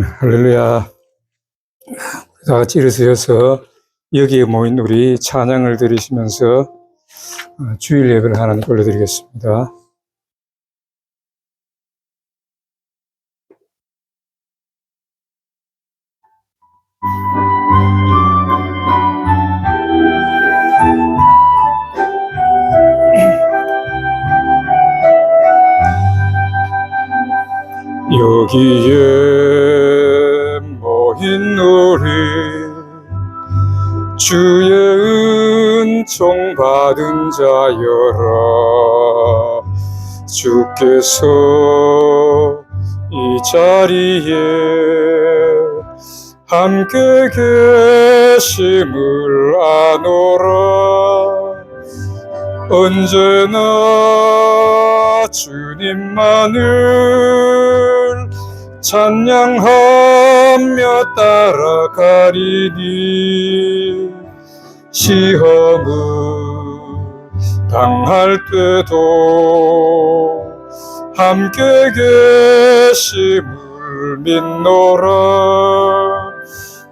할렐루야. 다 같이 일어서서 여기에 모인 우리 찬양을 드리시면서 주일 예배를 하나님께 올려드리겠습니다. 여기에 모인 우리 주의 은총 받은 자여라. 주께서 이 자리에 함께 계심을 아노라. 언제나 주님만을 찬양하며 따라가리니 시험을 당할 때도 함께 계심을 믿노라.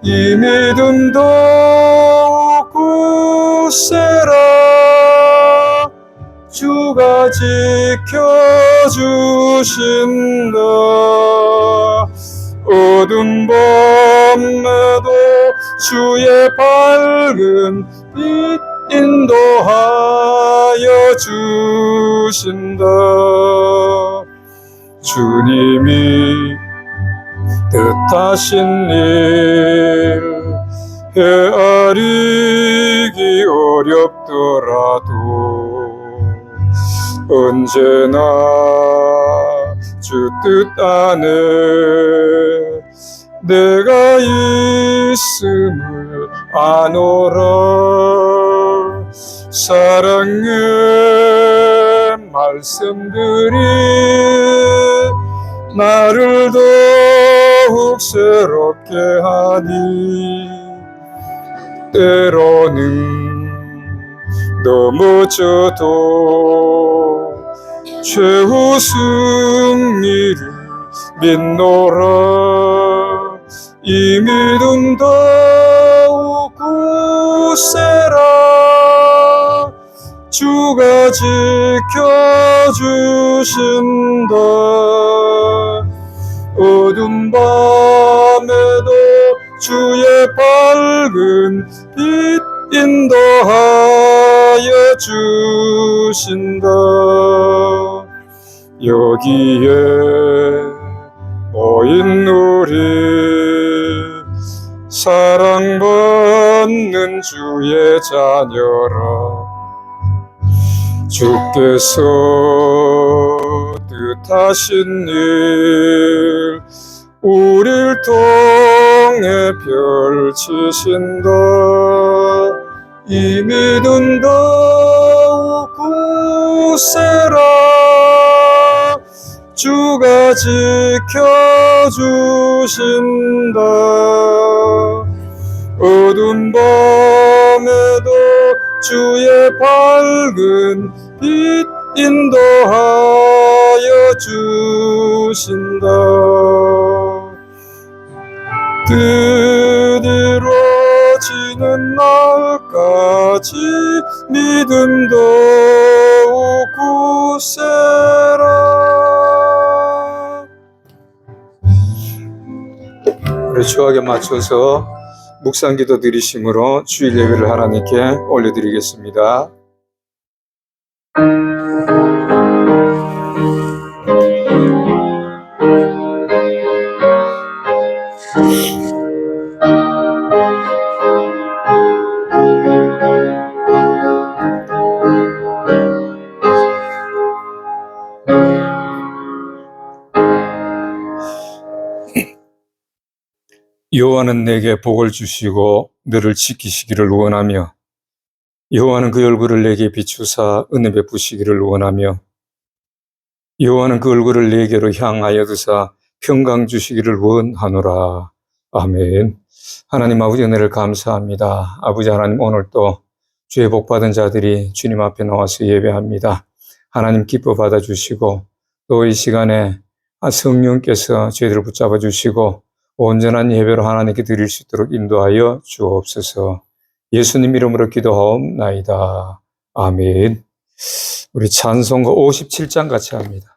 이 믿음 더욱 굳세라. 주가 지켜주신다. 어두운 밤에도 주의 밝은 빛 인도하여 주신다. 주님이 뜻하신 일 헤아리기 어렵더라도 언제나 주 뜻 안에 내가 있음을 아노라. 사랑의 말씀들이 나를 더욱 새롭게 하니 때로는 넘어져도 최후 승리를 믿노라. 이 믿음 더욱 굳세라. 주가 지켜주신다. 어두운 밤에도 주의 밝은 빛 인도하여 주신다. 여기에 모인 우리 사랑받는 주의 자녀라. 주께서 뜻하신 일 우릴 통해 펼치신다. 이 믿음 더욱 굳세라. 주가 지켜주신다. 어두운 밤에도 주의 밝은 빛 인도하여 주신다. 드디어지는 날까지 믿음 더욱 굳세라. 우리 주악에 맞춰서 묵상기도 드리심으로 주일 예배를 하나님께 올려드리겠습니다. 여호와는 내게 복을 주시고 너를 지키시기를 원하며 여호와는 그 얼굴을 내게 비추사 은혜 베푸시기를 원하며 여호와는 그 얼굴을 내게로 향하여 두사 평강 주시기를 원하노라. 아멘. 하나님 아버지 은혜를 감사합니다. 아버지 하나님 오늘 또 주의 복받은 자들이 주님 앞에 나와서 예배합니다. 하나님 기뻐 받아주시고 또 이 시간에 성령께서 저희들을 붙잡아 주시고 온전한 예배로 하나님께 드릴 수 있도록 인도하여 주옵소서. 예수님 이름으로 기도하옵나이다. 아멘. 우리 찬송가 57장 같이 합니다.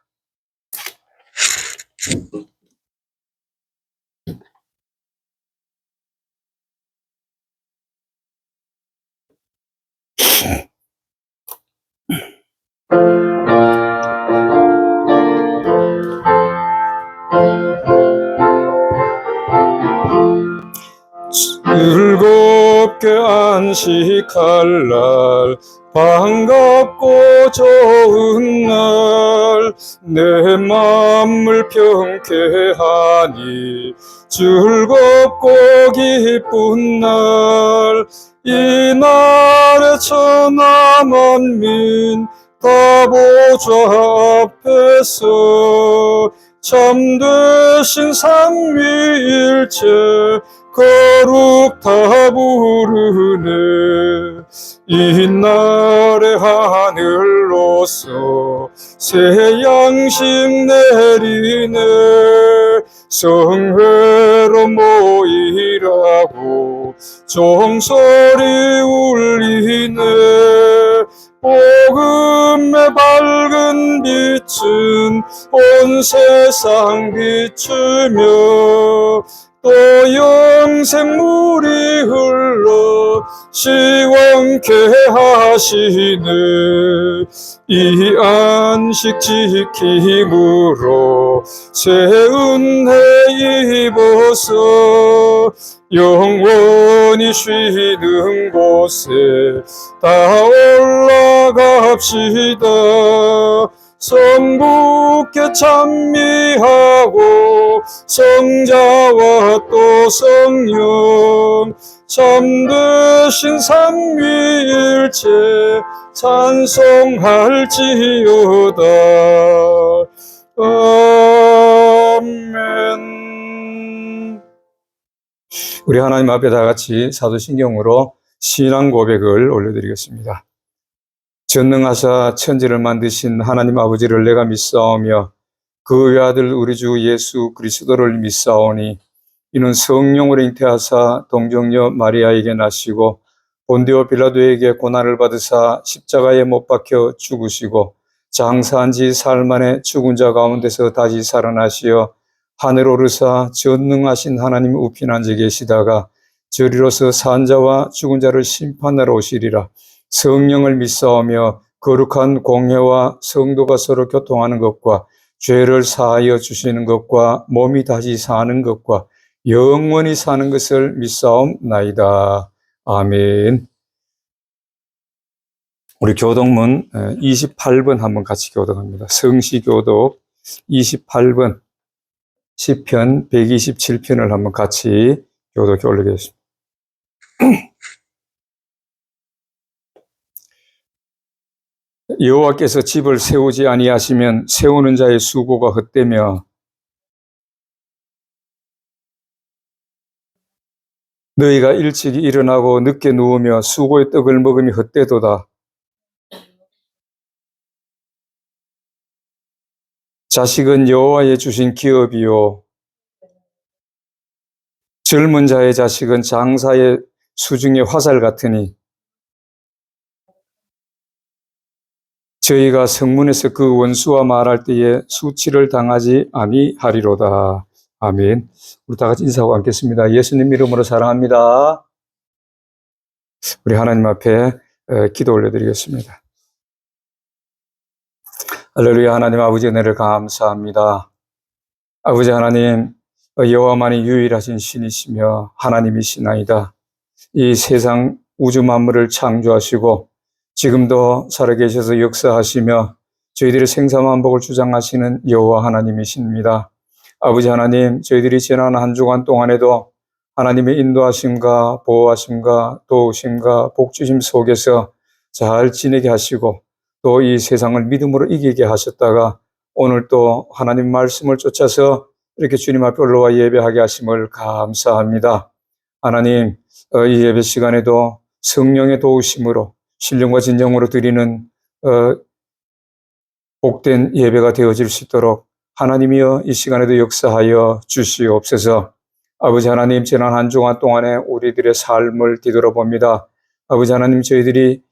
즐겁게 안식할 날, 반갑고 좋은 날, 내 맘을 평쾌하니 즐겁고 기쁜 날, 이 날에 천하 만민 다 보좌 앞에서 참되신 삼위일체 거룩 다 부르네. 이 날에 하늘로서 새 양식 내리네. 성회로 모이라고 종소리 울리네. 복음의 밝은 빛은 온 세상 비추며 또 영생물이 흘러 시원케 하시네. 이 안식 지킴으로 새 은혜 입어서 영원히 쉬는 곳에 다 올라갑시다. 성부께 찬미하고 성자와 또 성령 참되신 삼위일체 찬송할지어다. 아멘. 우리 하나님 앞에 다 같이 사도신경으로 신앙 고백을 올려드리겠습니다. 전능하사 천지를 만드신 하나님 아버지를 내가 믿사오며 그 외아들 우리 주 예수 그리스도를 믿사오니 이는 성령으로 잉태하사 동정녀 마리아에게 나시고 본디오 빌라도에게 고난을 받으사 십자가에 못 박혀 죽으시고 장사한 지 사흘 만에 죽은 자 가운데서 다시 살아나시어 하늘 오르사 전능하신 하나님 우편 앉아 계시다가 저리로서 산 자와 죽은 자를 심판하러 오시리라. 성령을 믿사오며 거룩한 공회와 성도가 서로 교통하는 것과 죄를 사하여 주시는 것과 몸이 다시 사는 것과 영원히 사는 것을 믿사옵나이다. 아멘. 우리 교독문 28번 한번 같이 교독합니다. 성시교독 28번 시편 127편을 한번 같이 교독해 올리겠습니다. 여호와께서 집을 세우지 아니하시면 세우는 자의 수고가 헛되며 너희가 일찍 일어나고 늦게 누우며 수고의 떡을 먹음이 헛되도다. 자식은 여호와의 주신 기업이요 젊은 자의 자식은 장사의 수중의 화살 같으니 저희가 성문에서 그 원수와 말할 때에 수치를 당하지 아니하리로다. 아멘. 우리 다 같이 인사하고 앉겠습니다. 예수님 이름으로 사랑합니다. 우리 하나님 앞에 기도 올려드리겠습니다. 할렐루야. 하나님 아버지 은혜를 감사합니다. 아버지 하나님, 여호와만이 유일하신 신이시며 하나님이시나이다. 이 세상 우주 만물을 창조하시고 지금도 살아계셔서 역사하시며 저희들의 생사만복을 주장하시는 여호와 하나님이십니다. 아버지 하나님, 저희들이 지난 한 주간 동안에도 하나님의 인도하심과 보호하심과 도우심과 복주심 속에서 잘 지내게 하시고 또 이 세상을 믿음으로 이기게 하셨다가 오늘 또 하나님 말씀을 쫓아서 이렇게 주님 앞에 올라와 예배하게 하심을 감사합니다. 하나님, 이 예배 시간에도 성령의 도우심으로 신령과 진정으로 드리는 복된 예배가 되어질 수 있도록 하나님이여 이 시간에도 역사하여 주시옵소서. 아버지 하나님, 지난 한 주간 동안에 우리들의 삶을 뒤돌아봅니다. 아버지 하나님, 저희들이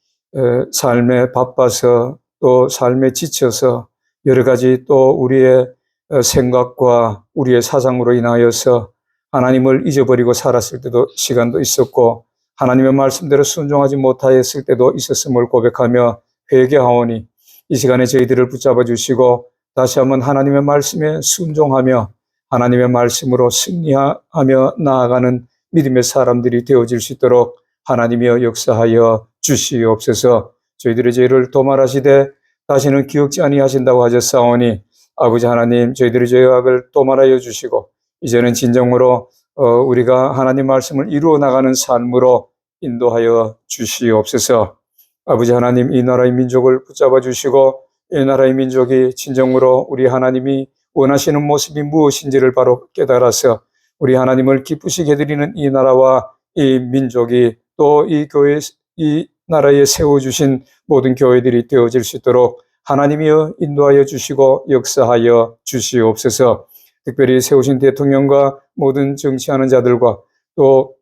삶에 바빠서 또 삶에 지쳐서 여러 가지 또 우리의 생각과 우리의 사상으로 인하여서 하나님을 잊어버리고 살았을 때도 시간도 있었고 하나님의 말씀대로 순종하지 못하였을 때도 있었음을 고백하며 회개하오니 이 시간에 저희들을 붙잡아 주시고 다시 한번 하나님의 말씀에 순종하며 하나님의 말씀으로 승리하며 나아가는 믿음의 사람들이 되어질 수 있도록 하나님이여 역사하여 주시옵소서. 저희들의 죄를 도말하시되 다시는 기억지 아니하신다고 하셨사오니 아버지 하나님, 저희들의 죄악을 도말하여 주시고 이제는 진정으로 우리가 하나님 말씀을 이루어 나가는 삶으로 인도하여 주시옵소서. 아버지 하나님, 이 나라의 민족을 붙잡아 주시고 이 나라의 민족이 진정으로 우리 하나님이 원하시는 모습이 무엇인지를 바로 깨달아서 우리 하나님을 기쁘시게 해드리는 이 나라와 이 민족이 또 이 교회, 이 나라에 세워주신 모든 교회들이 되어질 수 있도록 하나님이여 인도하여 주시고 역사하여 주시옵소서. 특별히 세우신 대통령과 모든 정치하는 자들과 또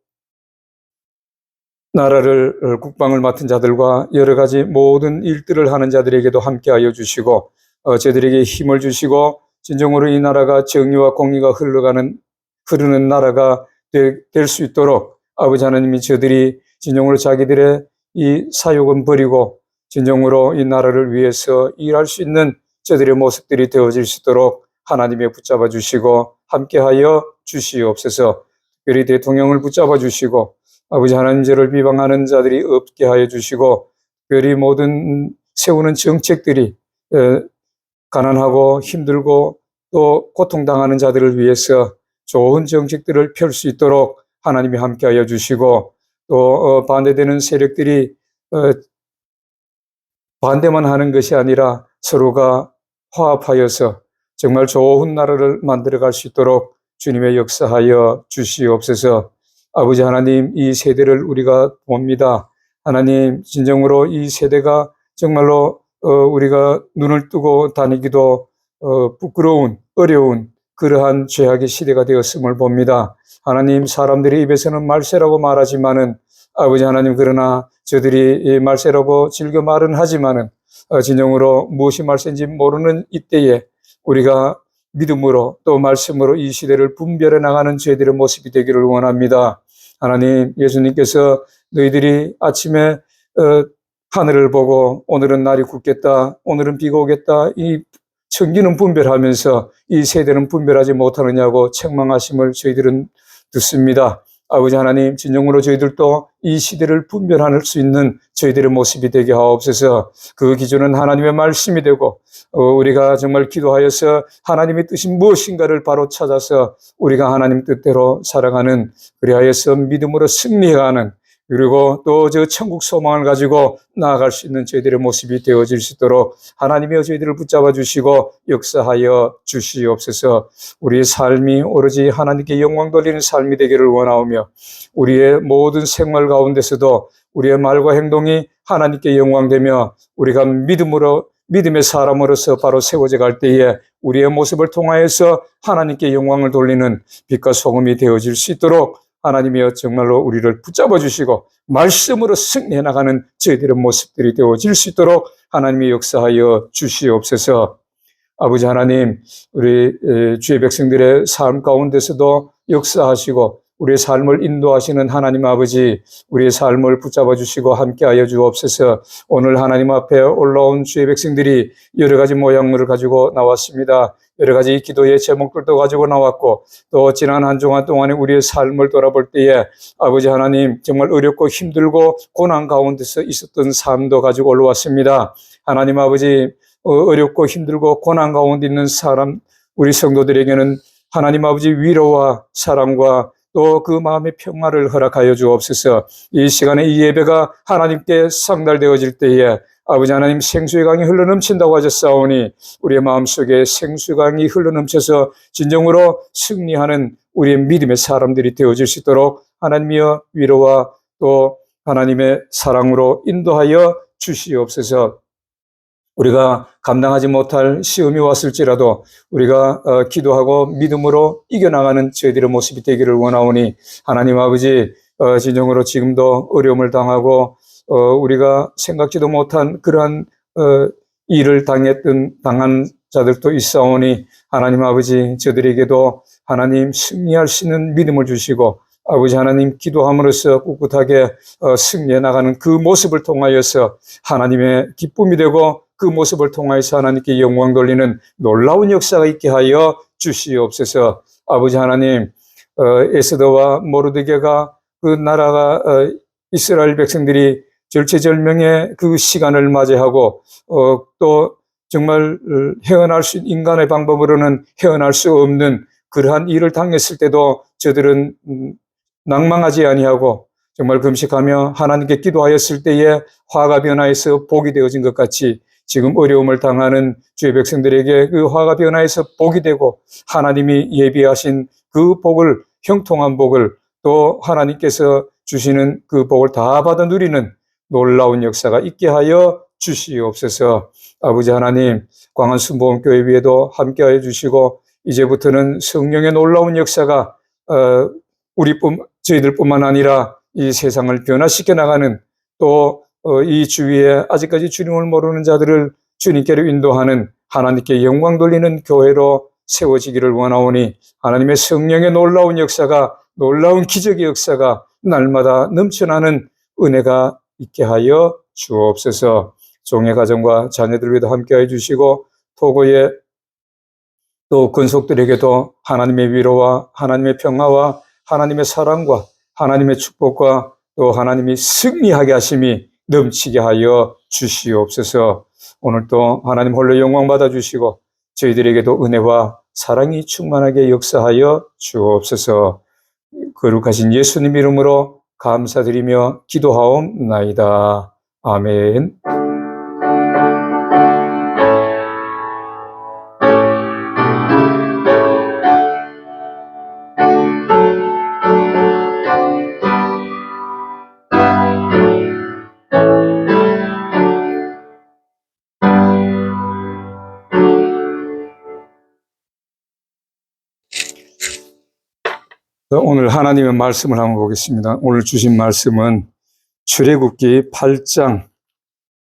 나라를 국방을 맡은 자들과 여러 가지 모든 일들을 하는 자들에게도 함께하여 주시고 저들에게 힘을 주시고 진정으로 이 나라가 정의와 공의가 흐르는 나라가 될 수 있도록 아버지 하나님이 저들이 진정으로 자기들의 이 사욕은 버리고 진정으로 이 나라를 위해서 일할 수 있는 저들의 모습들이 되어질 수 있도록 하나님이 붙잡아 주시고 함께하여 주시옵소서. 특별히 대통령을 붙잡아 주시고 아버지 하나님, 저를 비방하는 자들이 없게 하여 주시고 특별히 모든 세우는 정책들이 가난하고 힘들고 또 고통당하는 자들을 위해서 좋은 정책들을 펼 수 있도록 하나님이 함께하여 주시고 또 반대되는 세력들이 반대만 하는 것이 아니라 서로가 화합하여서 정말 좋은 나라를 만들어갈 수 있도록 주님의 역사하여 주시옵소서. 아버지 하나님, 이 세대를 우리가 봅니다. 하나님, 진정으로 이 세대가 정말로 우리가 눈을 뜨고 다니기도 부끄러운, 어려운 그러한 죄악의 시대가 되었음을 봅니다. 하나님, 사람들이 입에서는 말세라고 말하지만은 아버지 하나님, 그러나 저들이 이 말세라고 즐겨 말은 하지만은 진정으로 무엇이 말세인지 모르는 이때에 우리가 믿음으로 또 말씀으로 이 시대를 분별해 나가는 저희들의 모습이 되기를 원합니다. 하나님, 예수님께서 너희들이 아침에 하늘을 보고 오늘은 날이 굳겠다, 오늘은 비가 오겠다, 이 천기는 분별하면서 이 세대는 분별하지 못하느냐고 책망하심을 저희들은 듣습니다. 아버지 하나님, 진정으로 저희들도 이 시대를 분별할 수 있는 저희들의 모습이 되게 하옵소서. 그 기준은 하나님의 말씀이 되고 우리가 정말 기도하여서 하나님의 뜻이 무엇인가를 바로 찾아서 우리가 하나님 뜻대로 살아가는, 그리하여서 믿음으로 승리해가는, 그리고 또 저 천국 소망을 가지고 나아갈 수 있는 저희들의 모습이 되어질 수 있도록 하나님이 저희들을 붙잡아 주시고 역사하여 주시옵소서. 우리의 삶이 오로지 하나님께 영광 돌리는 삶이 되기를 원하오며 우리의 모든 생활 가운데서도 우리의 말과 행동이 하나님께 영광되며 우리가 믿음의 사람으로서 바로 세워져 갈 때에 우리의 모습을 통하여서 하나님께 영광을 돌리는 빛과 소금이 되어질 수 있도록 하나님이여 정말로 우리를 붙잡아 주시고 말씀으로 승리해 나가는 저희들의 모습들이 되어질 수 있도록 하나님이 역사하여 주시옵소서. 아버지 하나님, 우리 주의 백성들의 삶 가운데서도 역사하시고 우리의 삶을 인도하시는 하나님 아버지, 우리의 삶을 붙잡아 주시고 함께하여 주옵소서. 오늘 하나님 앞에 올라온 주의 백성들이 여러 가지 모양을 가지고 나왔습니다. 여러 가지 기도의 제목들도 가지고 나왔고 또 지난 한 주간 동안에 우리의 삶을 돌아볼 때에 아버지 하나님, 정말 어렵고 힘들고 고난 가운데서 있었던 삶도 가지고 올라왔습니다. 하나님 아버지, 어렵고 힘들고 고난 가운데 있는 사람, 우리 성도들에게는 하나님 아버지 위로와 사랑과 또 그 마음의 평화를 허락하여 주옵소서. 이 시간에 이 예배가 하나님께 상달되어질 때에 아버지 하나님, 생수의 강이 흘러넘친다고 하셨사오니 우리의 마음속에 생수의 강이 흘러넘쳐서 진정으로 승리하는 우리의 믿음의 사람들이 되어질 수 있도록 하나님이여 위로와 또 하나님의 사랑으로 인도하여 주시옵소서. 우리가 감당하지 못할 시험이 왔을지라도 우리가 기도하고 믿음으로 이겨나가는 저희들의 모습이 되기를 원하오니 하나님 아버지, 진정으로 지금도 어려움을 당하고 우리가 생각지도 못한 그러한 일을 당한 자들도 있사오니 하나님 아버지, 저들에게도 하나님 승리할 수 있는 믿음을 주시고 아버지 하나님, 기도함으로써 꿋꿋하게 승리해 나가는 그 모습을 통하여서 하나님의 기쁨이 되고 그 모습을 통하여서 하나님께 영광 돌리는 놀라운 역사가 있게 하여 주시옵소서. 아버지 하나님, 에스더와 모르드게가 그 나라가 이스라엘 백성들이 절체절명의 그 시간을 맞이하고 또 정말 헤어날 수 있는 인간의 방법으로는 헤어날 수 없는 그러한 일을 당했을 때도 저들은 낭망하지 아니하고 정말 금식하며 하나님께 기도하였을 때에 화가 변화해서 복이 되어진 것 같이 지금 어려움을 당하는 주의 백성들에게 그 화가 변화해서 복이 되고 하나님이 예비하신 그 복을, 형통한 복을 또 하나님께서 주시는 그 복을 다 받아 누리는 놀라운 역사가 있게 하여 주시옵소서. 아버지 하나님, 광안순복음교회 위에도 함께하여 주시고 이제부터는 성령의 놀라운 역사가 저희들뿐만 아니라 이 세상을 변화시켜 나가는 또 이 주위에 아직까지 주님을 모르는 자들을 주님께로 인도하는 하나님께 영광 돌리는 교회로 세워지기를 원하오니 하나님의 성령의 놀라운 역사가, 놀라운 기적의 역사가 날마다 넘쳐나는 은혜가 있게 하여 주옵소서. 종의 가정과 자녀들 위에도 함께해 주시고 토고의 또 근속들에게도 하나님의 위로와 하나님의 평화와 하나님의 사랑과 하나님의 축복과 또 하나님이 승리하게 하심이 넘치게 하여 주시옵소서. 오늘도 하나님 홀로 영광 받아주시고 저희들에게도 은혜와 사랑이 충만하게 역사하여 주옵소서. 거룩하신 예수님 이름으로 감사드리며 기도하옵나이다. 아멘. 오늘 하나님의 말씀을 한번 보겠습니다. 오늘 주신 말씀은 출애굽기 8장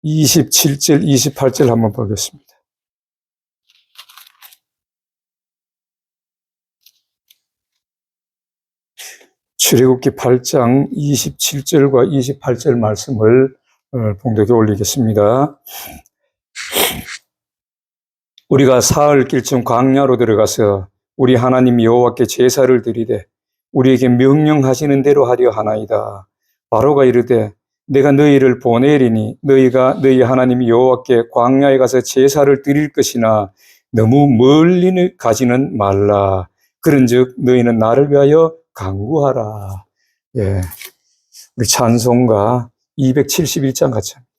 27절, 28절 한번 보겠습니다. 출애굽기 8장 27절과 28절 말씀을 봉독에 올리겠습니다. 우리가 사흘길쯤 광야로 들어가서 우리 하나님 여호와께 제사를 드리되 우리에게 명령하시는 대로 하려 하나이다. 바로가 이르되 내가 너희를 보내리니 너희가 너희 하나님 여호와께 광야에 가서 제사를 드릴 것이나 너무 멀리 가지는 말라. 그런즉 너희는 나를 위하여 간구하라. 예, 우리 찬송가 271장 같이 합니다.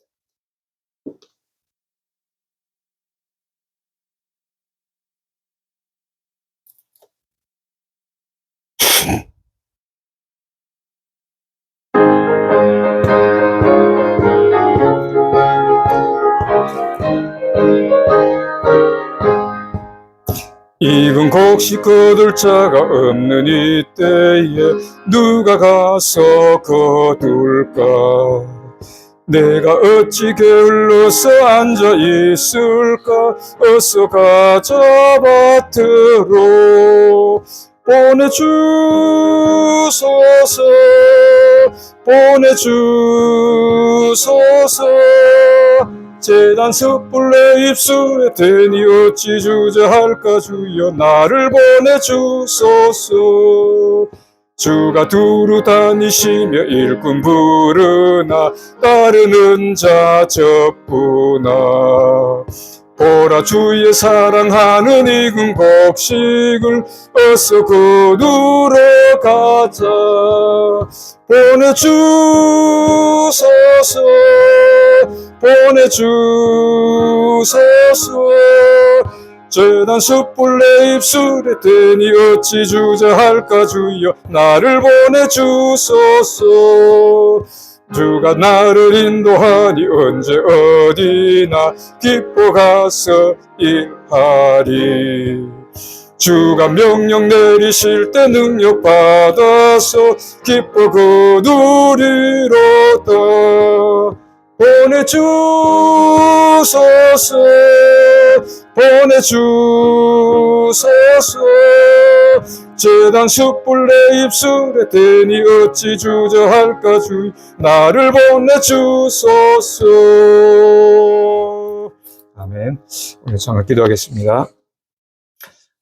입은 곡식 거둘 자가 없는 이때에 누가 가서 거둘까? 내가 어찌 게을러서 앉아 있을까? 어서 가자 밭으로 보내주소서, 보내주소서. 제단 숯불 내 입술에 대니 어찌 주저할까? 주여 나를 보내주소서. 주가 두루 다니시며 일꾼 부르나 따르는 자 적구나. 보라 주의 사랑하는 익은 곡식을 어서 거두러 가자. 보내주소서, 보내주소서. 제단 숯불 내 입술에 대니 어찌 주저할까? 주여 나를 보내주소서. 주가 나를 인도하니 언제 어디나 기뻐 가서 일하리. 주가 명령 내리실 때 능력 받아서 기뻐 거두리로다. 보내주소서 보내주소서. 재단 숯불 내 입술에 대니 어찌 주저할까. 주 나를 보내주소서. 아멘. 오늘 장을 기도하겠습니다.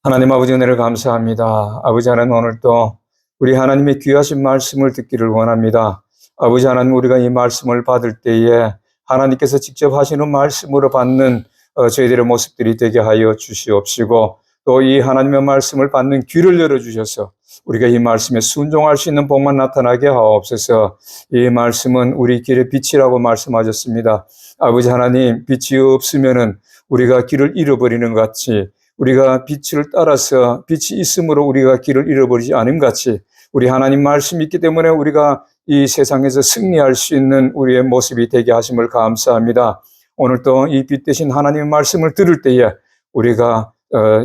하나님 아버지 은혜를 감사합니다. 아버지 하나님, 오늘 또 우리 하나님의 귀하신 말씀을 듣기를 원합니다. 아버지 하나님, 우리가 이 말씀을 받을 때에 하나님께서 직접 하시는 말씀으로 받는 저희들의 모습들이 되게 하여 주시옵시고, 또 이 하나님의 말씀을 받는 귀를 열어주셔서 우리가 이 말씀에 순종할 수 있는 복만 나타나게 하옵소서. 이 말씀은 우리 길의 빛이라고 말씀하셨습니다. 아버지 하나님, 빛이 없으면은 우리가 길을 잃어버리는 것 같이, 우리가 빛을 따라서 빛이 있으므로 우리가 길을 잃어버리지 않음 같이, 우리 하나님 말씀이 있기 때문에 우리가 이 세상에서 승리할 수 있는 우리의 모습이 되게 하심을 감사합니다. 오늘 또 이 빛 대신 하나님의 말씀을 들을 때에 우리가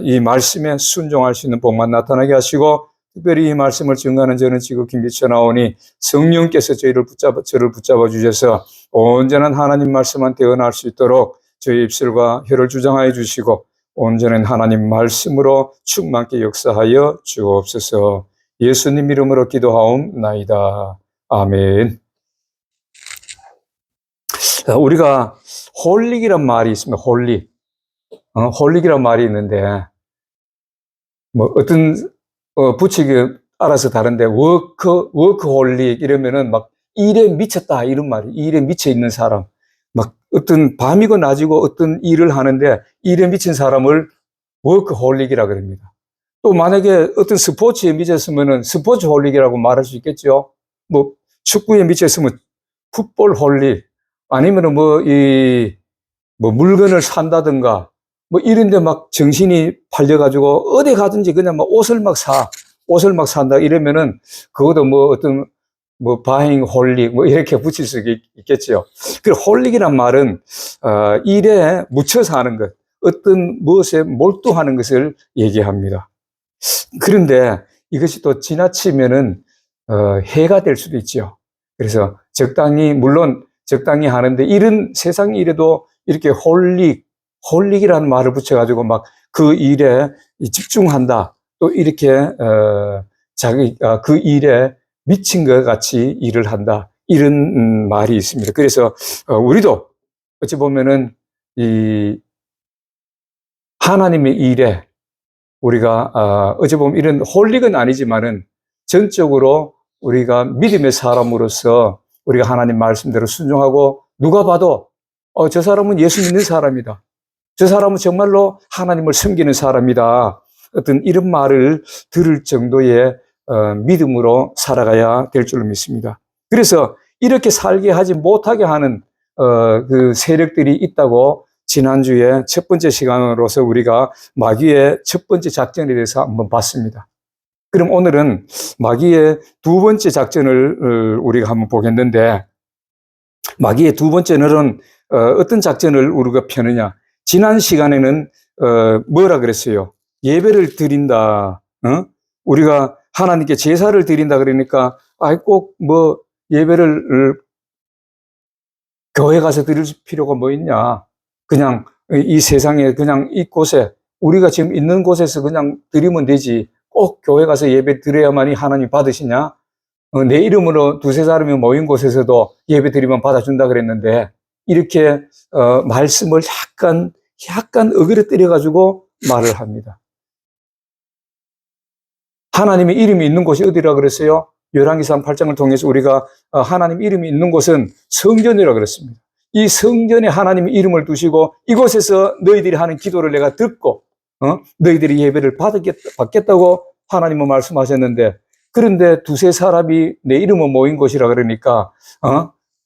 이 말씀에 순종할 수 있는 복만 나타나게 하시고, 특별히 이 말씀을 증거하는 저는 지극히 미쳐나오니 성령께서 저를 붙잡아 주셔서 온전한 하나님 말씀만 대언할 수 있도록 저희 입술과 혀를 주장하여 주시고, 온전한 하나님 말씀으로 충만케 역사하여 주옵소서. 예수님 이름으로 기도하옵나이다. 아멘. 우리가 홀릭이란 말이 있습니다. 홀릭이란 말이 있는데, 뭐 어떤 부칙이 알아서 다른데, 워크홀릭 이러면은 막 일에 미쳤다 이런 말이, 일에 미쳐 있는 사람, 막 어떤 밤이고 낮이고 어떤 일을 하는데 일에 미친 사람을 워크홀릭이라 그럽니다. 또 만약에 어떤 스포츠에 미쳤으면은 스포츠홀릭이라고 말할 수 있겠죠. 뭐 축구에 미쳤으면 풋볼홀릭, 아니면은 뭐 물건을 산다든가 뭐 이런데 막 정신이 팔려가지고 어디 가든지 그냥 막 옷을 막 산다 이러면은 그것도 뭐 어떤 뭐 바잉 홀릭 뭐 이렇게 붙일 수 있겠죠. 그 홀릭이란 말은 일에 묻혀서 하는 것, 어떤 무엇에 몰두하는 것을 얘기합니다. 그런데 이것이 또 지나치면은 해가 될 수도 있죠. 그래서 물론 적당히 하는데, 이런 세상 일에도 이렇게 홀릭이라는 말을 붙여가지고 막 그 일에 집중한다, 또 이렇게 자기가 그 일에 미친 것 같이 일을 한다, 이런 말이 있습니다. 그래서 우리도 어찌 보면은 이 하나님의 일에 우리가 어찌 보면 이런 홀릭은 아니지만은 전적으로 우리가 믿음의 사람으로서 우리가 하나님 말씀대로 순종하고, 누가 봐도 저 사람은 예수 믿는 사람이다, 저 사람은 정말로 하나님을 섬기는 사람이다, 어떤 이런 말을 들을 정도의 믿음으로 살아가야 될 줄로 믿습니다. 그래서 이렇게 살게 하지 못하게 하는 그 세력들이 있다고 지난주에 첫 번째 시간으로서 우리가 마귀의 첫 번째 작전에 대해서 한번 봤습니다. 그럼 오늘은 마귀의 두 번째 작전을 우리가 한번 보겠는데, 마귀의 두 번째는 어떤 작전을 우리가 펴느냐. 지난 시간에는 뭐라 그랬어요? 예배를 드린다. 우리가 하나님께 제사를 드린다 그러니까 꼭 뭐 예배를 교회 가서 드릴 필요가 뭐 있냐. 그냥 이 세상에 그냥 이곳에 우리가 지금 있는 곳에서 그냥 드리면 되지. 꼭 교회 가서 예배 드려야만이 하나님 받으시냐? 내 이름으로 두세 사람이 모인 곳에서도 예배 드리면 받아준다 그랬는데, 이렇게 말씀을 약간 어그러뜨려 가지고 말을 합니다. 하나님의 이름이 있는 곳이 어디라 그랬어요? 열왕기상 8장을 통해서 우리가 하나님 이름이 있는 곳은 성전이라 그랬습니다. 이 성전에 하나님의 이름을 두시고 이곳에서 너희들이 하는 기도를 내가 듣고 너희들이 예배를 받겠다고 하나님은 말씀하셨는데, 그런데 두세 사람이 내 이름을 모인 곳이라 그러니까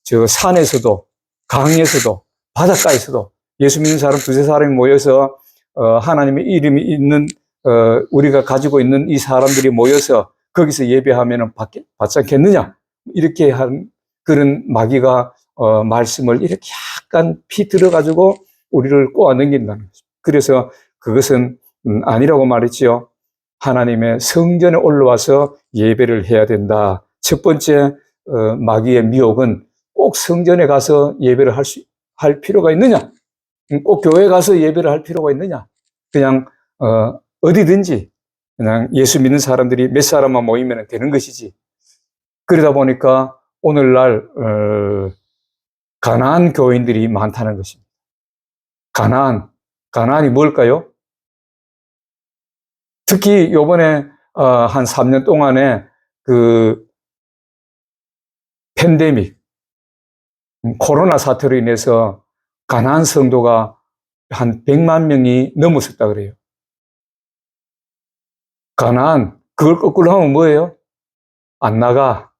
저 산에서도 강에서도 바닷가에서도 예수 믿는 사람 두세 사람이 모여서 하나님의 이름이 있는 우리가 가지고 있는 이 사람들이 모여서 거기서 예배하면 받지 않겠느냐, 이렇게 한 그런 마귀가 말씀을 이렇게 약간 피 들어가지고 우리를 꼬아 넘긴다는 거죠. 그래서 그것은 아니라고 말했지요. 하나님의 성전에 올라와서 예배를 해야 된다. 첫 번째 마귀의 미혹은 꼭 성전에 가서 예배를 할 필요가 있느냐? 꼭 교회 가서 예배를 할 필요가 있느냐? 그냥 어디든지 그냥 예수 믿는 사람들이 몇 사람만 모이면 되는 것이지. 그러다 보니까 오늘날 가나안 교인들이 많다는 것입니다. 가나안이 뭘까요? 특히 요번에 한 3년 동안에 그 팬데믹, 코로나 사태로 인해서 가나안 성도가 한 100만 명이 넘었었다 그래요. 가나안, 그걸 거꾸로 하면 뭐예요? 안 나가.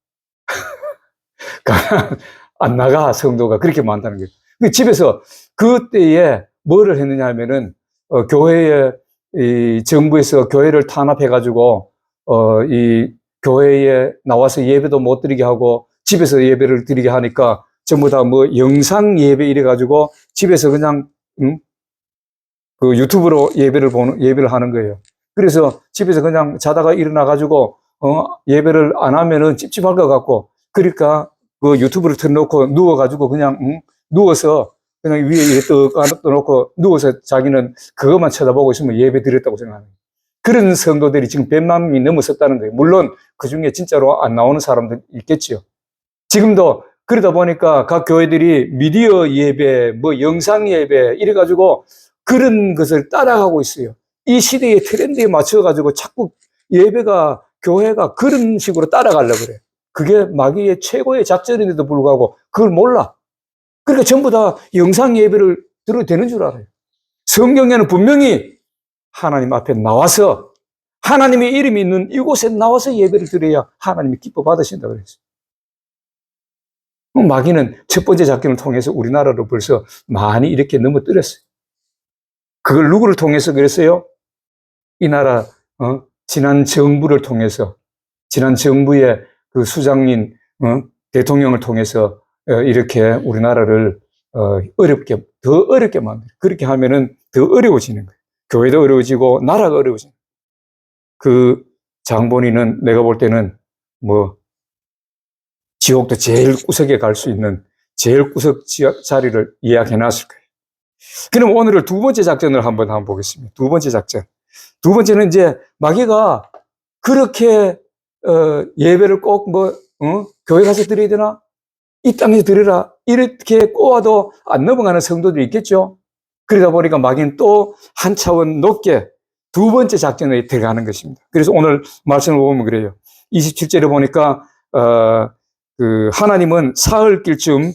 가나안, 안 나가, 성도가. 그렇게 많다는 거예요. 집에서 그때에 뭐를 했느냐 하면은, 교회에, 이 정부에서 교회를 탄압해가지고, 이 교회에 나와서 예배도 못 드리게 하고, 집에서 예배를 드리게 하니까, 전부 다 뭐 영상 예배 이래가지고, 집에서 그냥, 그 유튜브로 예배를 하는 거예요. 그래서 집에서 그냥 자다가 일어나가지고, 예배를 안 하면은 찝찝할 것 같고, 그러니까 그 유튜브를 틀어놓고 누워가지고 그냥, 누워서 그냥 위에 이렇게 떠놓고 누워서 자기는 그것만 쳐다보고 있으면 예배 드렸다고 생각하는 거예요. 그런 성도들이 지금 100만 명이 넘었었다는 거예요. 물론 그 중에 진짜로 안 나오는 사람들 있겠죠. 지금도 그러다 보니까 각 교회들이 미디어 예배, 뭐 영상 예배 이래가지고 그런 것을 따라가고 있어요. 이 시대의 트렌드에 맞춰가지고 자꾸 예배가, 교회가 그런 식으로 따라가려고 그래. 그게 마귀의 최고의 작전인데도 불구하고 그걸 몰라. 그러니까 전부 다 영상 예배를 들어도 되는 줄 알아요. 성경에는 분명히 하나님 앞에 나와서 하나님의 이름이 있는 이곳에 나와서 예배를 드려야 하나님이 기뻐 받으신다고 그랬어요. 마귀는 첫 번째 작전을 통해서 우리나라로 벌써 많이 이렇게 넘어뜨렸어요. 그걸 누구를 통해서 그랬어요? 이 나라, 지난 정부를 통해서, 지난 정부의 그 수장인, 대통령을 통해서, 이렇게 우리나라를, 더 어렵게 만들어요. 그렇게 하면은 더 어려워지는 거예요. 교회도 어려워지고, 나라가 어려워지는 거예요. 그 장본인은 내가 볼 때는 뭐, 지옥도 제일 구석에 갈 수 있는 제일 구석 자리를 예약해 놨을 거예요. 그럼 오늘은 두 번째 작전을 한번 보겠습니다. 두 번째 작전. 두 번째는 이제 마귀가 그렇게 예배를 꼭 교회 가서 드려야 되나? 이 땅에서 드려라. 이렇게 꼬아도 안 넘어가는 성도들이 있겠죠. 그러다 보니까 마귀는 또 한 차원 높게 두 번째 작전에 들어가는 것입니다. 그래서 오늘 말씀을 보면 그래요. 27절에 보니까 그 하나님은 사흘길쯤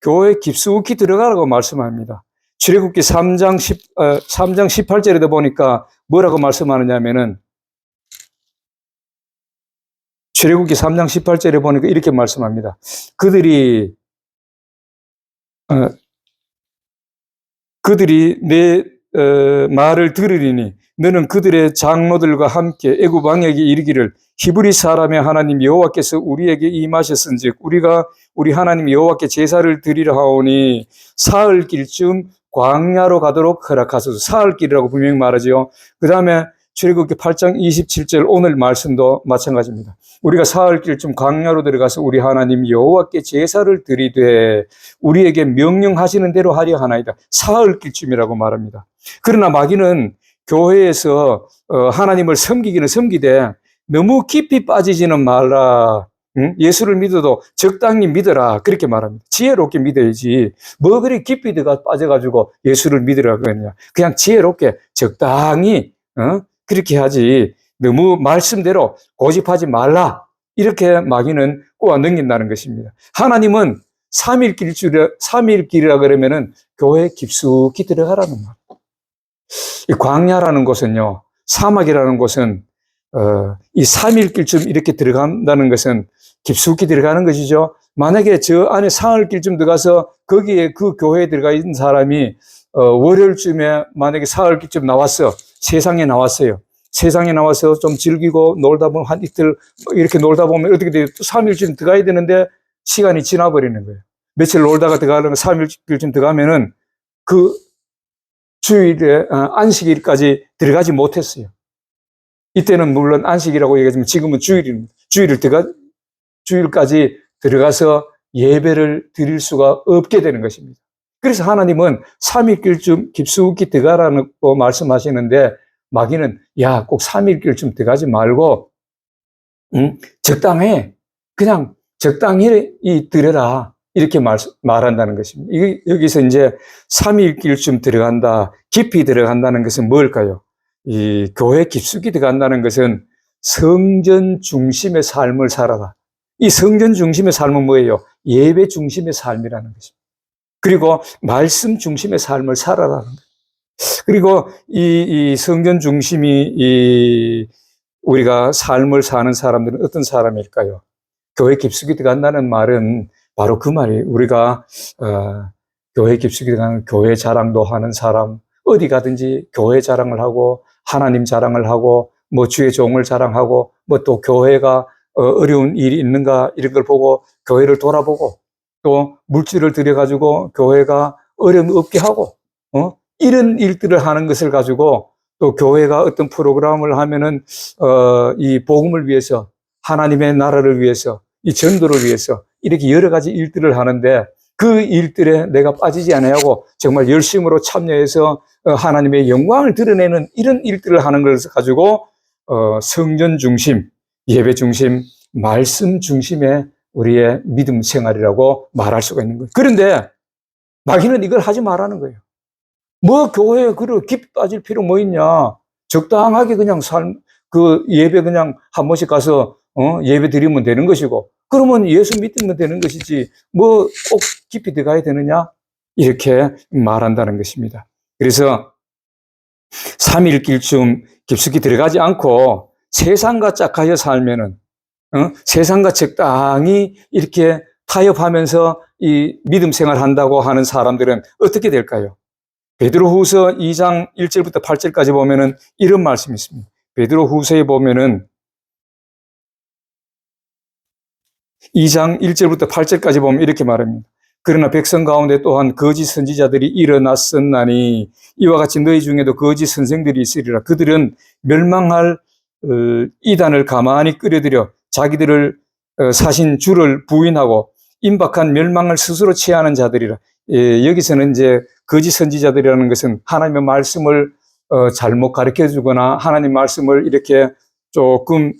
교회에 깊숙이 들어가라고 말씀합니다. 출애굽기 3장 18절에도 보니까 뭐라고 말씀하느냐면은, 출애굽기 3장 18절에 보니까 이렇게 말씀합니다. 그들이 내 말을 들으리니 너는 그들의 장로들과 함께 애굽 왕에게 이르기를 히브리 사람의 하나님 여호와께서 우리에게 임하셨은즉 우리 하나님 여호와께 제사를 드리려 하오니 사흘길쯤 광야로 가도록 허락하소서. 사흘길이라고 분명히 말하죠. 그 다음에 출애굽기 8장 27절 오늘 말씀도 마찬가지입니다. 우리가 사흘길쯤 광야로 들어가서 우리 하나님 여호와께 제사를 드리되 우리에게 명령하시는 대로 하려 하나이다. 사흘길쯤이라고 말합니다. 그러나 마귀는 교회에서 하나님을 섬기기는 섬기되 너무 깊이 빠지지는 말라. 예수를 믿어도 적당히 믿어라. 그렇게 말합니다. 지혜롭게 믿어야지. 뭐 그리 깊이 들어가 빠져가지고 예수를 믿으라 그러냐. 그냥 지혜롭게 적당히 그렇게 하지. 너무 말씀대로 고집하지 말라. 이렇게 마귀는 꼬아 넘긴다는 것입니다. 하나님은 3일길이라 그러면은 교회에 깊숙이 들어가라는 말. 이 광야라는 곳은요, 사막이라는 곳은 이 3일길쯤 이렇게 들어간다는 것은 깊숙이 들어가는 것이죠. 만약에 저 안에 사흘길쯤 들어가서 거기에 그 교회에 들어가 있는 사람이 월요일쯤에 만약에 사흘길쯤 나왔어. 세상에 나왔어요. 세상에 나와서 좀 즐기고 놀다 보면 한 이틀 이렇게 놀다 보면 어떻게 돼요? 또 3일쯤 들어가야 되는데 시간이 지나버리는 거예요. 며칠 놀다가 들어가는 거 3일쯤 들어가면은 그 주일에, 안식일까지 들어가지 못했어요. 이때는 물론 안식이라고 얘기하지만 지금은 주일까지 들어가서 예배를 드릴 수가 없게 되는 것입니다. 그래서 하나님은 3일길쯤 깊숙이 들어가라고 말씀하시는데 마귀는 야, 꼭 3일길쯤 들어가지 말고 적당해. 그냥 적당히 들어라. 이렇게 말한다는 것입니다. 여기서 이제 3일길쯤 들어간다, 깊이 들어간다는 것은 뭘까요? 이 교회 깊숙이 들어간다는 것은 성전 중심의 삶을 살아라. 이 성전 중심의 삶은 뭐예요? 예배 중심의 삶이라는 것입니다. 그리고 말씀 중심의 삶을 살아라는 거예요. 그리고 이 성전 중심이 우리가 삶을 사는 사람들은 어떤 사람일까요? 교회 깊숙이 들어간다는 말은 바로 그 말이에요. 우리가 교회 깊숙이 들어가는 교회 자랑도 하는 사람, 어디 가든지 교회 자랑을 하고 하나님 자랑을 하고 뭐 주의 종을 자랑하고 뭐 또 교회가 어려운 일이 있는가 이런 걸 보고 교회를 돌아보고 또 물질을 들여가지고 교회가 어려움 없게 하고 이런 일들을 하는 것을 가지고 또 교회가 어떤 프로그램을 하면은 이 복음을 위해서 하나님의 나라를 위해서 이 전도를 위해서 이렇게 여러 가지 일들을 하는데 그 일들에 내가 빠지지 않아야하고 정말 열심으로 참여해서 하나님의 영광을 드러내는 이런 일들을 하는 것을 가지고 성전 중심, 예배 중심, 말씀 중심의 우리의 믿음 생활이라고 말할 수가 있는 거예요. 그런데 마귀는 이걸 하지 말라는 거예요. 뭐 교회에 깊이 빠질 필요 뭐 있냐. 적당하게 그냥 예배 그냥 한 번씩 가서 예배 드리면 되는 것이고 그러면 예수 믿으면 되는 것이지 뭐 꼭 깊이 들어가야 되느냐 이렇게 말한다는 것입니다. 그래서 3일길쯤 깊숙이 들어가지 않고 세상과 짝하여 살면은 세상과 적당히 이렇게 타협하면서 이 믿음 생활한다고 하는 사람들은 어떻게 될까요? 베드로후서 2장 1절부터 8절까지 보면은 이런 말씀이 있습니다. 베드로후서에 보면은 2장 1절부터 8절까지 보면 이렇게 말합니다. 그러나 백성 가운데 또한 거짓 선지자들이 일어났었나니 이와 같이 너희 중에도 거짓 선생들이 있으리라. 그들은 멸망할 이단을 가만히 끌어들여 자기들을 사신 주를 부인하고 임박한 멸망을 스스로 취하는 자들이라. 여기서는 이제 거짓 선지자들이라는 것은 하나님의 말씀을 잘못 가르쳐 주거나 하나님 말씀을 이렇게 조금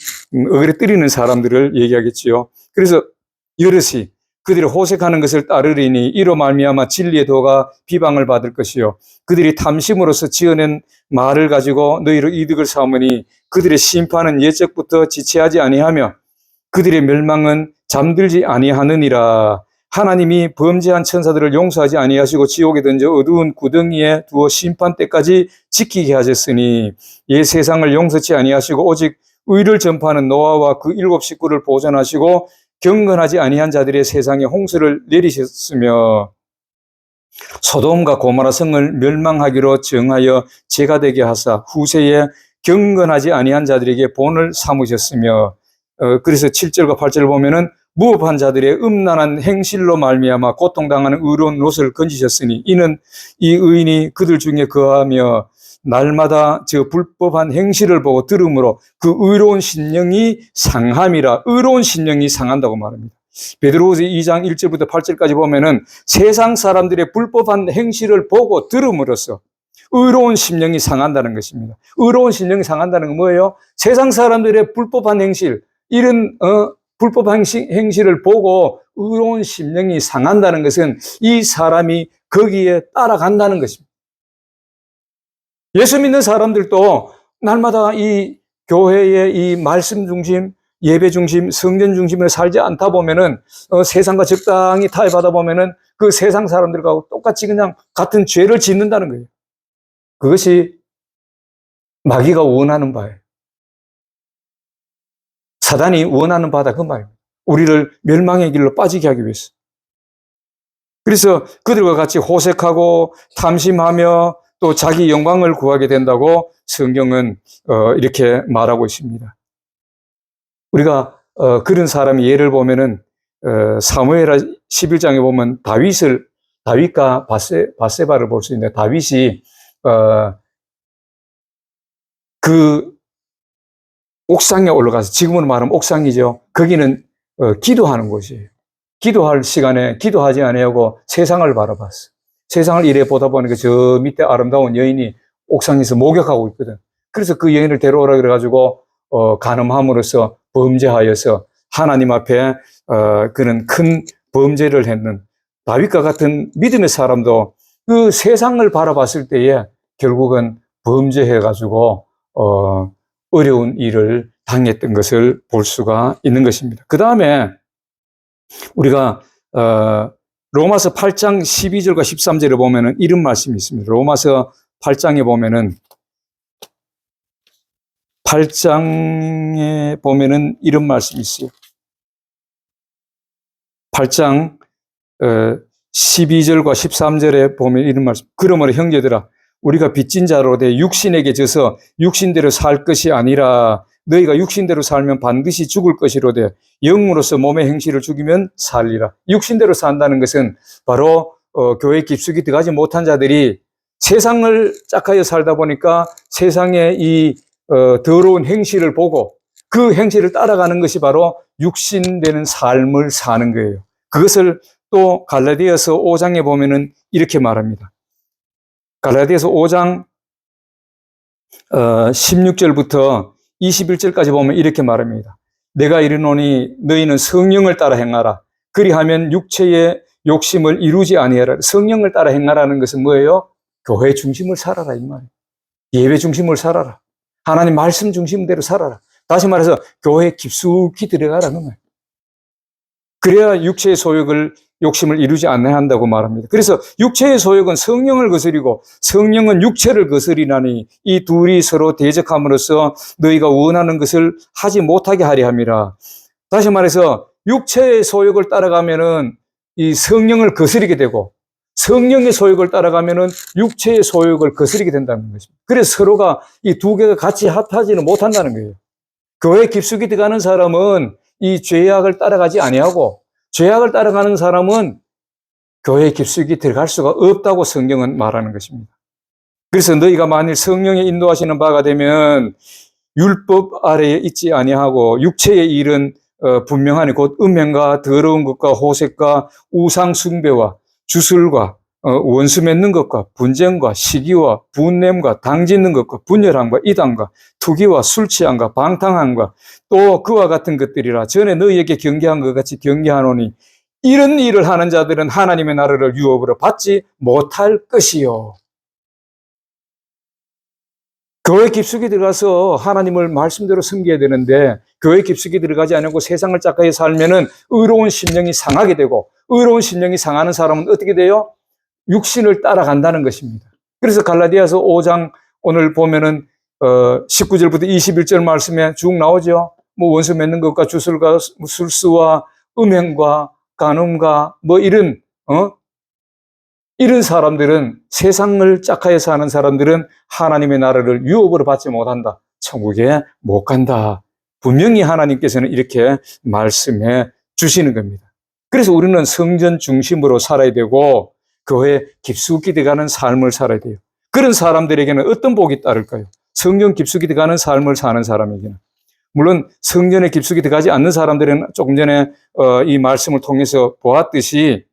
어그러뜨리는 사람들을 얘기하겠지요. 그래서 여럿이 그들이 호색하는 것을 따르리니 이로 말미암아 진리의 도가 비방을 받을 것이요 그들이 탐심으로서 지어낸 말을 가지고 너희로 이득을 삼으니 그들의 심판은 옛적부터 지체하지 아니하며 그들의 멸망은 잠들지 아니하느니라. 하나님이 범죄한 천사들을 용서하지 아니하시고 지옥에 던져 어두운 구덩이에 두어 심판 때까지 지키게 하셨으니 이 세상을 용서치 아니하시고 오직 의를 전파하는 노아와 그 7 식구를 보존하시고 경건하지 아니한 자들의 세상에 홍수를 내리셨으며 소돔과 고모라 성을 멸망하기로 정하여 죄가 되게 하사 후세에 경건하지 아니한 자들에게 본을 삼으셨으며 그래서 7절과 8절을 보면은 무업한 자들의 음란한 행실로 말미암아 고통당하는 의로운 롯을 건지셨으니 이는 이 의인이 그들 중에 거하며 날마다 저 불법한 행실을 보고 들음으로 그 의로운 심령이 상함이라. 의로운 심령이 상한다고 말합니다. 베드로후서 2장 1절부터 8절까지 보면은 세상 사람들의 불법한 행실을 보고 들음으로써 의로운 심령이 상한다는 것입니다. 의로운 심령이 상한다는 건 뭐예요? 세상 사람들의 불법한 행실, 이런 불법한 행실을 보고 의로운 심령이 상한다는 것은 이 사람이 거기에 따라간다는 것입니다. 예수 믿는 사람들도 날마다 이 교회의 이 말씀 중심, 예배 중심, 성전 중심으로 살지 않다 보면은 세상과 적당히 타협하다 보면은 그 세상 사람들과 똑같이 그냥 같은 죄를 짓는다는 거예요. 그것이 마귀가 원하는 바예요. 사단이 원하는 바다 그 말입니다. 우리를 멸망의 길로 빠지게 하기 위해서. 그래서 그들과 같이 호색하고 탐심하며 또 자기 영광을 구하게 된다고 성경은 이렇게 말하고 있습니다. 우리가 그런 사람의 예를 보면은 사무엘하 11장에 보면 다윗과 바세바를 볼 수 있는데, 다윗이 그 옥상에 올라가서, 지금은 말하면 옥상이죠. 거기는 기도하는 곳이에요. 기도할 시간에 기도하지 아니하고 세상을 바라봤어. 세상을 이래 보다 보니까 저 밑에 아름다운 여인이 옥상에서 목욕하고 있거든. 그래서 그 여인을 데려오라 그래가지고 간음함으로써 범죄하여서 하나님 앞에 그는 큰 범죄를 했는 다윗과 같은 믿음의 사람도 그 세상을 바라봤을 때에 결국은 범죄해가지고 어려운 일을 당했던 것을 볼 수가 있는 것입니다. 그 다음에 우리가 로마서 8장 12절과 13절에 보면은 이런 말씀이 있습니다. 로마서 8장에 보면은 이런 말씀이 있어요. 8장 12절과 13절에 보면 이런 말씀. 그러므로 형제들아, 우리가 빚진 자로 돼 육신에게 져서 육신대로 살 것이 아니라 너희가 육신대로 살면 반드시 죽을 것이로되 영으로서 몸의 행실을 죽이면 살리라. 육신대로 산다는 것은 바로 교회 깊숙이 들어가지 못한 자들이 세상을 짝하여 살다 보니까 세상의 이 더러운 행실을 보고 그 행실을 따라가는 것이 바로 육신되는 삶을 사는 거예요. 그것을 또 갈라디아서 5장에 보면은 이렇게 말합니다. 갈라디아서 5장 16절부터 21절까지 보면 이렇게 말합니다. 내가 이르노니 너희는 성령을 따라 행하라. 그리하면 육체의 욕심을 이루지 아니하라. 성령을 따라 행하라는 것은 뭐예요? 교회 중심을 살아라 이 말이에요. 예배 중심을 살아라. 하나님 말씀 중심대로 살아라. 다시 말해서 교회에 깊숙이 들어가라는 거예요. 그래야 육체의 욕심을 이루지 않아야 한다고 말합니다. 그래서 육체의 소욕은 성령을 거스리고 성령은 육체를 거스리나니 이 둘이 서로 대적함으로써 너희가 원하는 것을 하지 못하게 하려 함이라. 다시 말해서 육체의 소욕을 따라가면은 이 성령을 거스리게 되고 성령의 소욕을 따라가면은 육체의 소욕을 거스리게 된다는 것입니다. 그래서 서로가 이 두 개가 같이 합하지는 못한다는 거예요. 교회 깊숙이 들어가는 사람은 이 죄악을 따라가지 아니하고 죄악을 따라가는 사람은 교회에 깊숙이 들어갈 수가 없다고 성경은 말하는 것입니다. 그래서 너희가 만일 성령의 인도하시는 바가 되면 율법 아래에 있지 아니하고 육체의 일은 분명하니 곧 음행과 더러운 것과 호색과 우상 숭배와 주술과 원수 맺는 것과 분쟁과 시기와 분냄과 당짓는 것과 분열함과 이단과 투기와 술 취함과 방탕함과 또 그와 같은 것들이라. 전에 너희에게 경계한 것 같이 경계하노니 이런 일을 하는 자들은 하나님의 나라를 유업으로 받지 못할 것이요. 교회 깊숙이 들어가서 하나님을 말씀대로 섬겨야 되는데 교회 깊숙이 들어가지 않고 세상을 짝하게 살면은 의로운 심령이 상하게 되고 의로운 심령이 상하는 사람은 어떻게 돼요? 육신을 따라간다는 것입니다. 그래서 갈라디아서 5장 오늘 보면은 19절부터 21절 말씀에 쭉 나오죠. 뭐 원수 맺는 것과 주술과 술수와 음행과 간음과 뭐 이런 사람들은 세상을 짝하여 사는 사람들은 하나님의 나라를 유업으로 받지 못한다. 천국에 못 간다. 분명히 하나님께서는 이렇게 말씀해 주시는 겁니다. 그래서 우리는 성전 중심으로 살아야 되고 교회에 깊숙이 들어가는 삶을 살아야 돼요. 그런 사람들에게는 어떤 복이 따를까요? 성경 깊숙이 들어가는 삶을 사는 사람에게는. 물론 성전에 깊숙이 들어가지 않는 사람들은 조금 전에 이 말씀을 통해서 보았듯이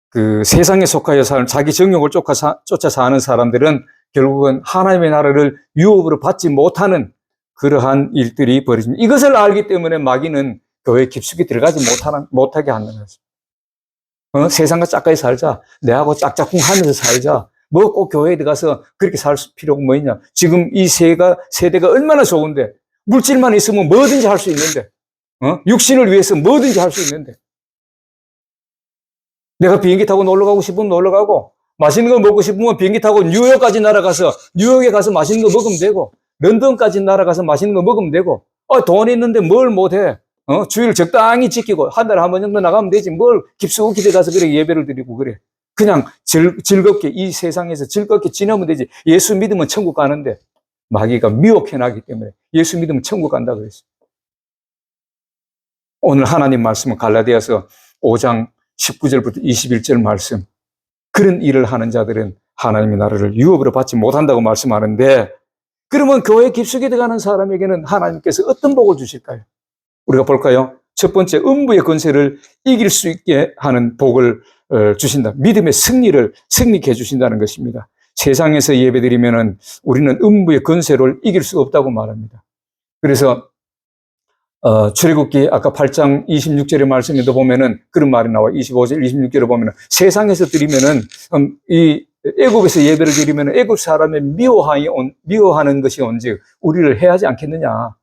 그 세상에 속하여 사는 자기 정욕을 쫓아 사는 사람들은 결국은 하나님의 나라를 유업으로 받지 못하는 그러한 일들이 벌어집니다. 이것을 알기 때문에 마귀는 교회에 깊숙이 들어가지 못하게 하는 것입니다. 세상과 짝까이 살자. 내하고 짝짝꿍 하면서 살자. 뭐 꼭 교회에 들어가서 그렇게 살 필요가 뭐 있냐. 지금 이 세대가 얼마나 좋은데 물질만 있으면 뭐든지 할 수 있는데 육신을 위해서 뭐든지 할 수 있는데 내가 비행기 타고 놀러 가고 싶으면 놀러 가고 맛있는 거 먹고 싶으면 비행기 타고 뉴욕까지 날아가서 뉴욕에 가서 맛있는 거 먹으면 되고 런던까지 날아가서 맛있는 거 먹으면 되고 돈 있는데 뭘 못해. 주일 적당히 지키고 한 달에 한 번 정도 나가면 되지. 뭘 깊숙이 들어가서 그래 예배를 드리고 그래. 그냥 즐겁게 이 세상에서 즐겁게 지내면 되지. 예수 믿으면 천국 가는데 마귀가 미혹해나기 때문에 예수 믿으면 천국 간다 그랬어요. 오늘 하나님 말씀은 갈라디아서 5장 19절부터 21절 말씀. 그런 일을 하는 자들은 하나님의 나라를 유업으로 받지 못한다고 말씀하는데, 그러면 교회 깊숙이 들어가는 사람에게는 하나님께서 어떤 복을 주실까요? 우리가 볼까요? 첫 번째, 음부의 권세를 이길 수 있게 하는 복을 주신다. 믿음의 승리케 해주신다는 것입니다. 세상에서 예배드리면은 우리는 음부의 권세를 이길 수 없다고 말합니다. 그래서 출애굽기 아까 8장 26절의 말씀에도 보면은 그런 말이 나와. 25절, 26절에 보면은 세상에서 드리면은 이 애굽에서 예배를 드리면은 애굽 사람의 미워하는 것이 언제 우리를 해하지 않겠느냐.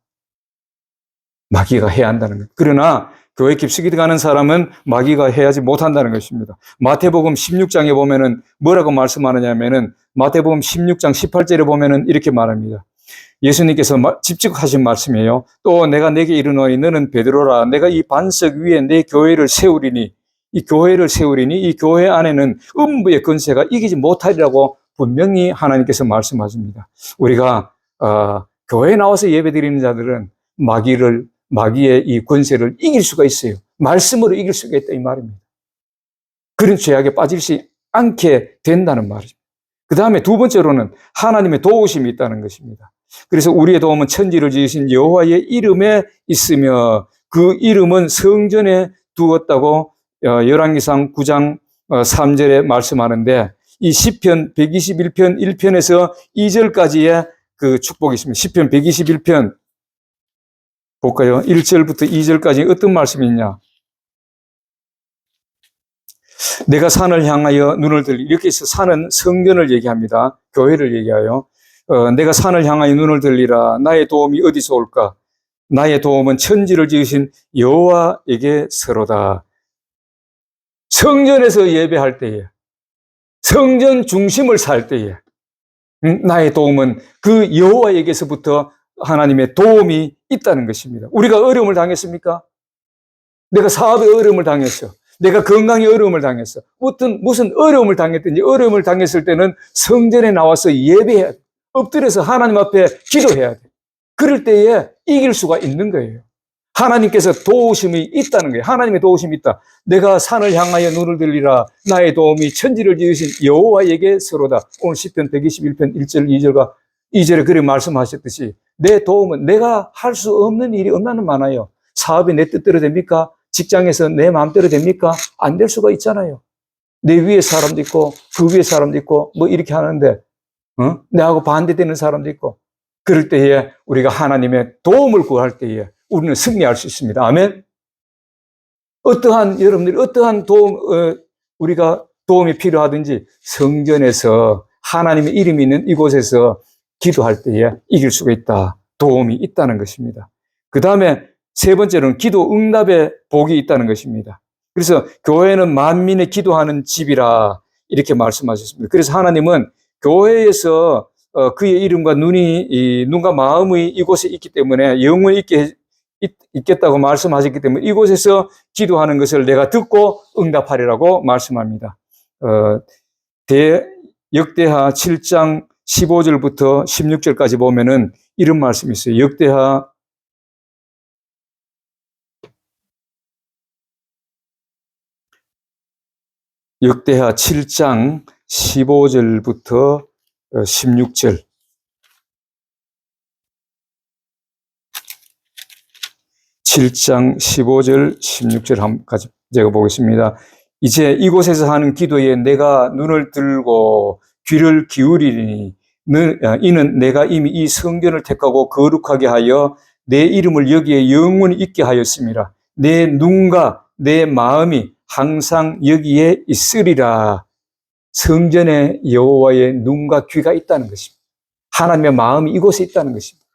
마귀가 해야 한다는 것. 그러나 교회 깊숙이 들어가는 사람은 마귀가 해하지 못한다는 것입니다. 마태복음 16장에 보면은 뭐라고 말씀하느냐면은 마태복음 16장 18절에 보면은 이렇게 말합니다. 예수님께서 직접 하신 말씀이에요. 또 내가 내게 이르노니 너는 베드로라. 내가 이 반석 위에 내 교회를 세우리니 이 교회 안에는 음부의 권세가 이기지 못하리라고 분명히 하나님께서 말씀하십니다. 우리가 교회에 나와서 예배드리는 자들은 마귀의 이 권세를 이길 수가 있어요. 말씀으로 이길 수가 있다 이 말입니다. 그런 죄악에 빠지지 않게 된다는 말이죠. 그 다음에 두 번째로는 하나님의 도우심이 있다는 것입니다. 그래서 우리의 도움은 천지를 지으신 여호와의 이름에 있으며 그 이름은 성전에 두었다고 열왕기상 9장 3절에 말씀하는데, 이 시편 121편 1편에서 2절까지의 그 축복이 있습니다. 시편 121편 볼까요? 1절부터 2절까지 어떤 말씀이 있냐? 내가 산을 향하여 눈을 들리, 이렇게 해서 산은 성전을 얘기합니다. 교회를 얘기하여 내가 산을 향하여 눈을 들리라. 나의 도움이 어디서 올까? 나의 도움은 천지를 지으신 여호와에게서로다. 성전에서 예배할 때에, 성전 중심을 살 때에 나의 도움은 그 여호와에게서부터 하나님의 도움이 있다는 것입니다. 우리가 어려움을 당했습니까? 내가 사업에 어려움을 당했어. 내가 건강에 어려움을 당했어. 무슨 어려움을 당했든지 어려움을 당했을 때는 성전에 나와서 예배해야 돼. 엎드려서 하나님 앞에 기도해야 돼. 그럴 때에 이길 수가 있는 거예요. 하나님께서 도우심이 있다는 거예요. 하나님의 도우심이 있다. 내가 산을 향하여 눈을 들리라. 나의 도움이 천지를 지으신 여호와에게서로다. 오늘 시편 121편 1절 2절과 2절에 그렇게 말씀하셨듯이 내 도움은 내가 할 수 없는 일이 얼마나 많아요. 사업이 내 뜻대로 됩니까? 직장에서 내 마음대로 됩니까? 안 될 수가 있잖아요. 내 위에 사람도 있고 그 위에 사람도 있고 뭐 이렇게 하는데 내하고 반대되는 사람도 있고, 그럴 때에 우리가 하나님의 도움을 구할 때에 우리는 승리할 수 있습니다. 아멘. 여러분들이 어떠한 우리가 도움이 필요하든지 성전에서 하나님의 이름이 있는 이곳에서 기도할 때에 이길 수가 있다. 도움이 있다는 것입니다. 그 다음에 세 번째로는 기도 응답의 복이 있다는 것입니다. 그래서 교회는 만민의 기도하는 집이라 이렇게 말씀하셨습니다. 그래서 하나님은 교회에서 그의 이름과 눈과 마음이 이곳에 있기 때문에 영원히 있겠다고 말씀하셨기 때문에 이곳에서 기도하는 것을 내가 듣고 응답하리라고 말씀합니다. 역대하 7장 15절부터 16절까지 보면은 이런 말씀이 있어요. 역대하 7장 15절부터 16절. 7장 15절 16절 한까지 제가 보겠습니다. 이제 이곳에서 하는 기도에 내가 눈을 들고 귀를 기울이리니 이는 내가 이미 이 성전을 택하고 거룩하게 하여 내 이름을 여기에 영원히 있게 하였습니다. 내 눈과 내 마음이 항상 여기에 있으리라. 성전에 여호와의 눈과 귀가 있다는 것입니다. 하나님의 마음이 이곳에 있다는 것입니다.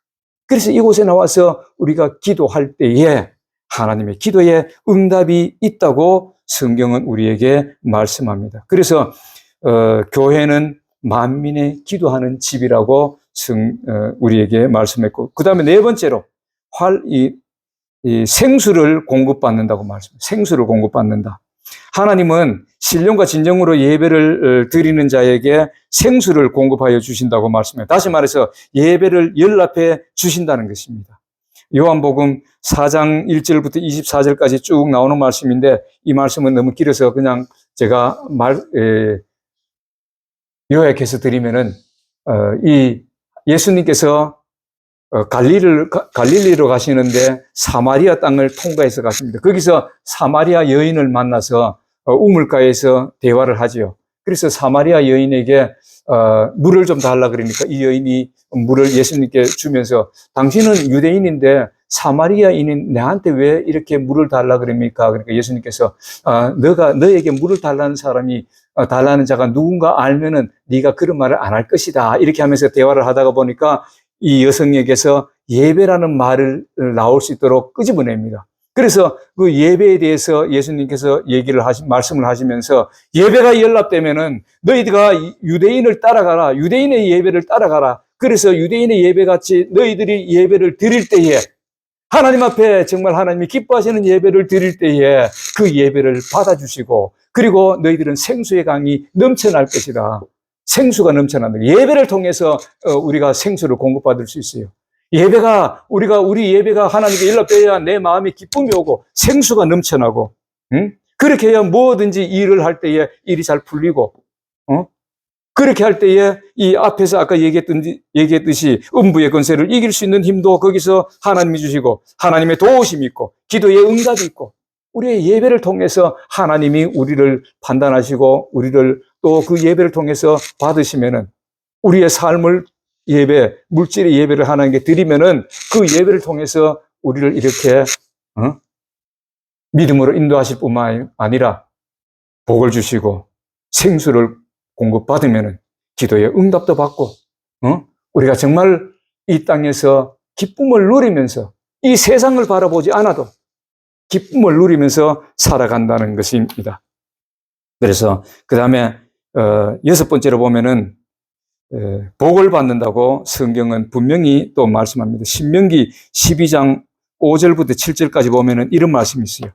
그래서 이곳에 나와서 우리가 기도할 때에 하나님의 기도에 응답이 있다고 성경은 우리에게 말씀합니다. 그래서 교회는 만민의 기도하는 집이라고 우리에게 말씀했고, 그 다음에 네 번째로 이 생수를 공급받는다고 말씀합니다. 생수를 공급받는다. 하나님은 신령과 진정으로 예배를 드리는 자에게 생수를 공급하여 주신다고 말씀해요. 다시 말해서 예배를 연락해 주신다는 것입니다. 요한복음 4장 1절부터 24절까지 쭉 나오는 말씀인데 이 말씀은 너무 길어서 그냥 제가 요약해서 드리면은 이 예수님께서 갈릴리로 가시는데 사마리아 땅을 통과해서 가십니다. 거기서 사마리아 여인을 만나서 우물가에서 대화를 하지요. 그래서 사마리아 여인에게 물을 좀 달라 그러니까 이 여인이 물을 예수님께 주면서 당신은 유대인인데 사마리아인인 내한테 왜 이렇게 물을 달라 그럽니까? 그러니까 예수님께서 너에게 물을 달라는 사람이 달라는 자가 누군가 알면은 네가 그런 말을 안 할 것이다. 이렇게 하면서 대화를 하다가 보니까 이 여성에게서 예배라는 말을 나올 수 있도록 끄집어냅니다. 그래서 그 예배에 대해서 예수님께서 말씀을 하시면서 예배가 연락되면은 너희가 유대인을 따라가라. 유대인의 예배를 따라가라. 그래서 유대인의 예배같이 너희들이 예배를 드릴 때에 하나님 앞에 정말 하나님이 기뻐하시는 예배를 드릴 때에 그 예배를 받아주시고 그리고 너희들은 생수의 강이 넘쳐날 것이다. 생수가 넘쳐난다. 예배를 통해서 우리가 생수를 공급받을 수 있어요. 우리 예배가 하나님께 연락돼야 내 마음에 기쁨이 오고 생수가 넘쳐나고, 응? 그렇게 해야 뭐든지 일을 할 때에 일이 잘 풀리고, 그렇게 할 때에 이 앞에서 아까 얘기했듯이 음부의 권세를 이길 수 있는 힘도 거기서 하나님이 주시고 하나님의 도우심이 있고 기도의 응답이 있고 우리의 예배를 통해서 하나님이 우리를 판단하시고 우리를 또 그 예배를 통해서 받으시면은 우리의 삶을 물질의 예배를 하나님께 드리면은 그 예배를 통해서 우리를 이렇게 믿음으로 인도하실 뿐만 아니라 복을 주시고 생수를 공급받으면은 기도의 응답도 받고, 우리가 정말 이 땅에서 기쁨을 누리면서 이 세상을 바라보지 않아도 기쁨을 누리면서 살아간다는 것입니다. 그래서 그 다음에 6번째로 보면은 복을 받는다고 성경은 분명히 또 말씀합니다. 신명기 12장 5절부터 7절까지 보면은 이런 말씀이 있어요.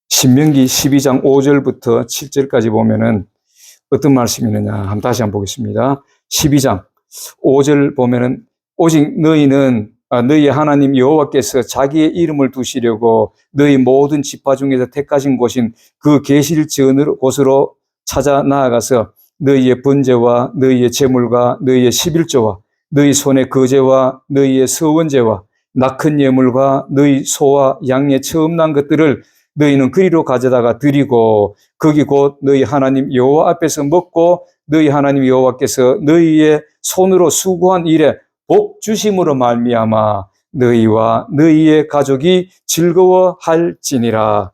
신명기 12장 5절부터 7절까지 보면은 어떤 말씀이 있느냐 한번 다시 한번 보겠습니다. 12장 5절 보면은 오직 너희는 너희 하나님 여호와께서 자기의 이름을 두시려고 너희 모든 지파 중에서 택하신 곳인 그 계실 곳으로 찾아 나아가서 너희의 번제와 너희의 제물과 너희의 11조와 너희 손의 거제와 너희의 서원제와 낙헌 예물과 너희 소와 양의 처음 난 것들을 너희는 그리로 가져다가 드리고 거기 곧 너희 하나님 여호와 앞에서 먹고 너희 하나님 여호와께서 너희의 손으로 수고한 일에 복 주심으로 말미암아 너희와 너희의 가족이 즐거워할지니라.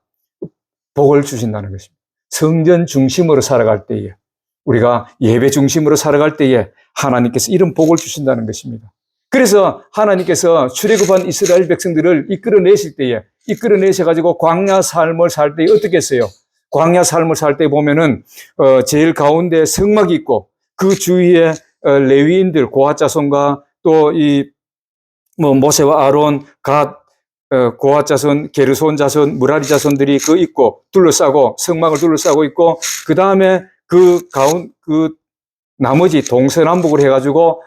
복을 주신다는 것입니다. 성전 중심으로 살아갈 때에 우리가 예배 중심으로 살아갈 때에 하나님께서 이런 복을 주신다는 것입니다. 그래서 하나님께서 출애굽한 이스라엘 백성들을 이끌어내셔가지고 광야 삶을 살 때 어떻게 했어요? 광야 삶을 살 때 보면은 제일 가운데 성막이 있고 그 주위에 레위인들 고핫 자손과 또 모세와 아론, 갓, 고핫 자손, 게르손 자손, 무라리 자손들이 있고 성막을 둘러싸고 있고 그 다음에 그 나머지 동서남북으로 해가지고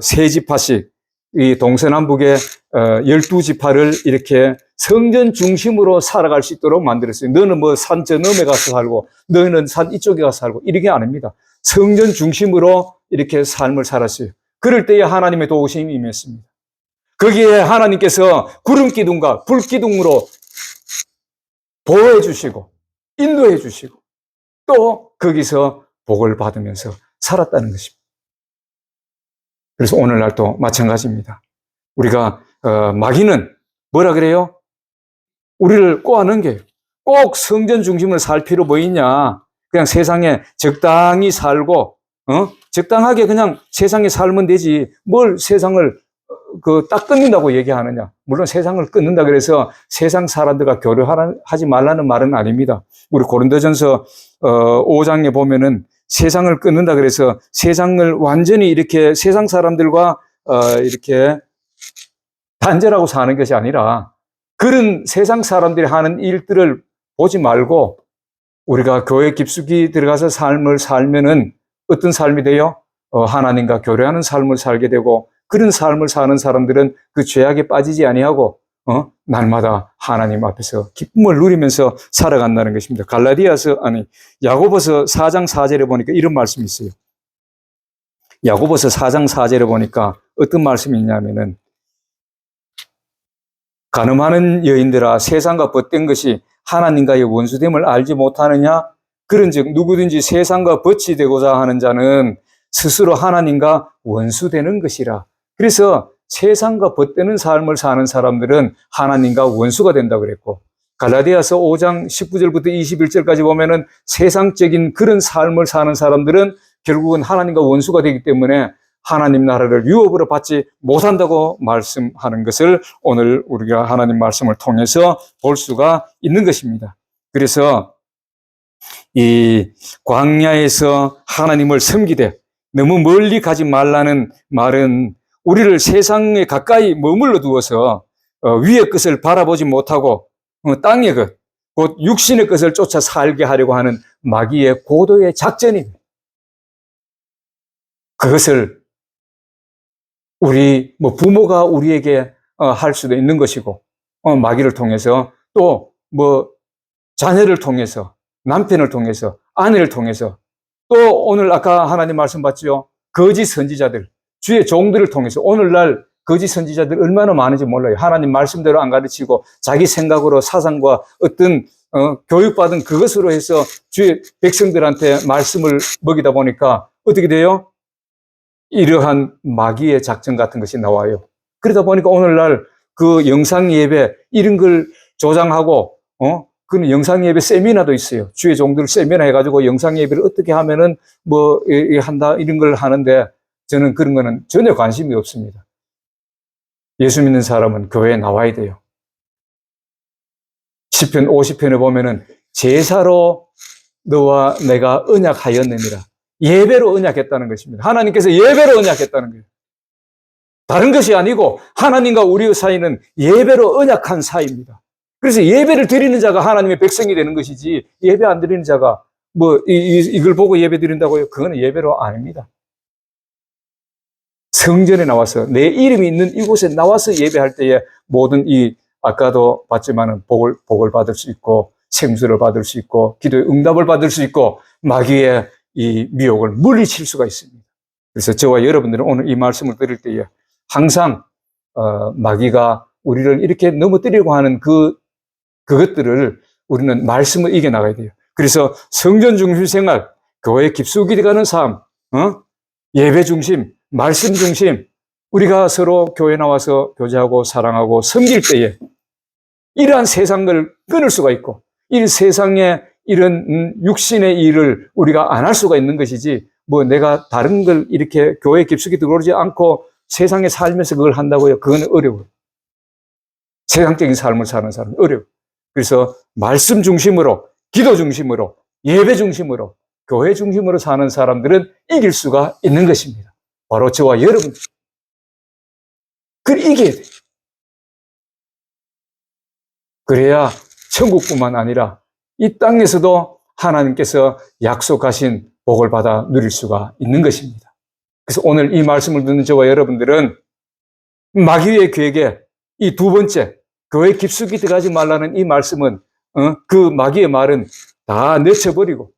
세 지파씩 이 동서남북의 12지파를 이렇게 성전 중심으로 살아갈 수 있도록 만들었어요. 너는 뭐 산 저 너머에 가서 살고 너는 산 이쪽에 가서 살고 이렇게 아닙니다. 성전 중심으로 이렇게 삶을 살았어요. 그럴 때에 하나님의 도우심이 임했습니다. 거기에 하나님께서 구름기둥과 불기둥으로 보호해 주시고 인도해 주시고 또 거기서 복을 받으면서 살았다는 것입니다. 그래서 오늘날도 마찬가지입니다. 우리가 마귀는 뭐라 그래요? 우리를 꼬아넘겨요. 꼭 성전 중심으로 살 필요 뭐 있냐? 그냥 세상에 적당히 살고 적당하게 그냥 세상에 살면 되지. 뭘 세상을 딱 끊는다고 얘기하느냐? 물론 세상을 끊는다 그래서 세상 사람들과 교류하지 말라는 말은 아닙니다. 우리 고린도전서 5장에 보면은 세상을 끊는다 그래서 세상을 완전히 이렇게 세상 사람들과 이렇게 단절하고 사는 것이 아니라 그런 세상 사람들이 하는 일들을 보지 말고 우리가 교회 깊숙이 들어가서 삶을 살면은 어떤 삶이 돼요? 하나님과 교류하는 삶을 살게 되고, 그런 삶을 사는 사람들은 그 죄악에 빠지지 아니하고 날마다 하나님 앞에서 기쁨을 누리면서 살아간다는 것입니다. 야고보서 4장 4절에 보니까 이런 말씀이 있어요. 야고보서 4장 4절에 보니까 어떤 말씀이 있냐면은, 간음하는 여인들아, 세상과 벗된 것이 하나님과의 원수됨을 알지 못하느냐? 그런즉 누구든지 세상과 벗이 되고자 하는 자는 스스로 하나님과 원수되는 것이라. 그래서 세상과 벗되는 삶을 사는 사람들은 하나님과 원수가 된다고 그랬고, 갈라디아서 5장 19절부터 21절까지 보면은 세상적인 그런 삶을 사는 사람들은 결국은 하나님과 원수가 되기 때문에 하나님 나라를 유업으로 받지 못한다고 말씀하는 것을 오늘 우리가 하나님 말씀을 통해서 볼 수가 있는 것입니다. 그래서 이 광야에서 하나님을 섬기되 너무 멀리 가지 말라는 말은 우리를 세상에 가까이 머물러 두어서 위의 것을 바라보지 못하고 땅의 것, 곧 육신의 것을 쫓아 살게 하려고 하는 마귀의 고도의 작전입니다. 그것을 우리 부모가 우리에게 할 수도 있는 것이고, 마귀를 통해서 또 자녀를 통해서, 남편을 통해서, 아내를 통해서, 또 오늘 아까 하나님 말씀 봤죠? 거짓 선지자들, 주의 종들을 통해서. 오늘날 거짓 선지자들 얼마나 많은지 몰라요. 하나님 말씀대로 안 가르치고 자기 생각으로 사상과 어떤 교육받은 그것으로 해서 주의 백성들한테 말씀을 먹이다 보니까 어떻게 돼요? 이러한 마귀의 작전 같은 것이 나와요. 그러다 보니까 오늘날 그 영상 예배 이런 걸 조장하고 그 영상 예배 세미나도 있어요. 주의 종들 세미나 해가지고 영상 예배를 어떻게 하면은 한다 이런 걸 하는데, 저는 그런 거는 전혀 관심이 없습니다. 예수 믿는 사람은 교회에 나와야 돼요. 시편 50편에 보면은 제사로 너와 내가 언약하였느니라. 예배로 언약했다는 것입니다. 하나님께서 예배로 언약했다는 거예요. 다른 것이 아니고 하나님과 우리 사이는 예배로 언약한 사이입니다. 그래서 예배를 드리는 자가 하나님의 백성이 되는 것이지, 예배 안 드리는 자가 이걸 보고 예배 드린다고요? 그거는 예배로 아닙니다. 성전에 나와서 내 이름이 있는 이곳에 나와서 예배할 때에 모든 아까도 봤지만은 복을 받을 수 있고, 생수를 받을 수 있고, 기도의 응답을 받을 수 있고, 마귀의 이 미혹을 물리칠 수가 있습니다. 그래서 저와 여러분들은 오늘 이 말씀을 드릴 때에 항상 마귀가 우리를 이렇게 넘어뜨리려고 하는 그것들을 우리는 말씀을 이겨나가야 돼요. 그래서 성전 중심 생활, 교회 깊숙이 들어가는 삶, 예배 중심, 말씀 중심, 우리가 서로 교회 나와서 교제하고 사랑하고 섬길 때에 이러한 세상을 끊을 수가 있고, 이 세상에 이런 육신의 일을 우리가 안 할 수가 있는 것이지, 내가 다른 걸 이렇게 교회 깊숙이 들어오지 않고 세상에 살면서 그걸 한다고요? 그건 어려워요. 세상적인 삶을 사는 사람은 어려워요. 그래서 말씀 중심으로, 기도 중심으로, 예배 중심으로, 교회 중심으로 사는 사람들은 이길 수가 있는 것입니다. 바로 저와 여러분. 그걸 이겨야 돼요. 그래야 천국뿐만 아니라 이 땅에서도 하나님께서 약속하신 복을 받아 누릴 수가 있는 것입니다. 그래서 오늘 이 말씀을 듣는 저와 여러분들은 마귀의 계획에 이 두 번째, 교회 깊숙이 들어가지 말라는 이 말씀은 그 마귀의 말은 다 내쳐버리고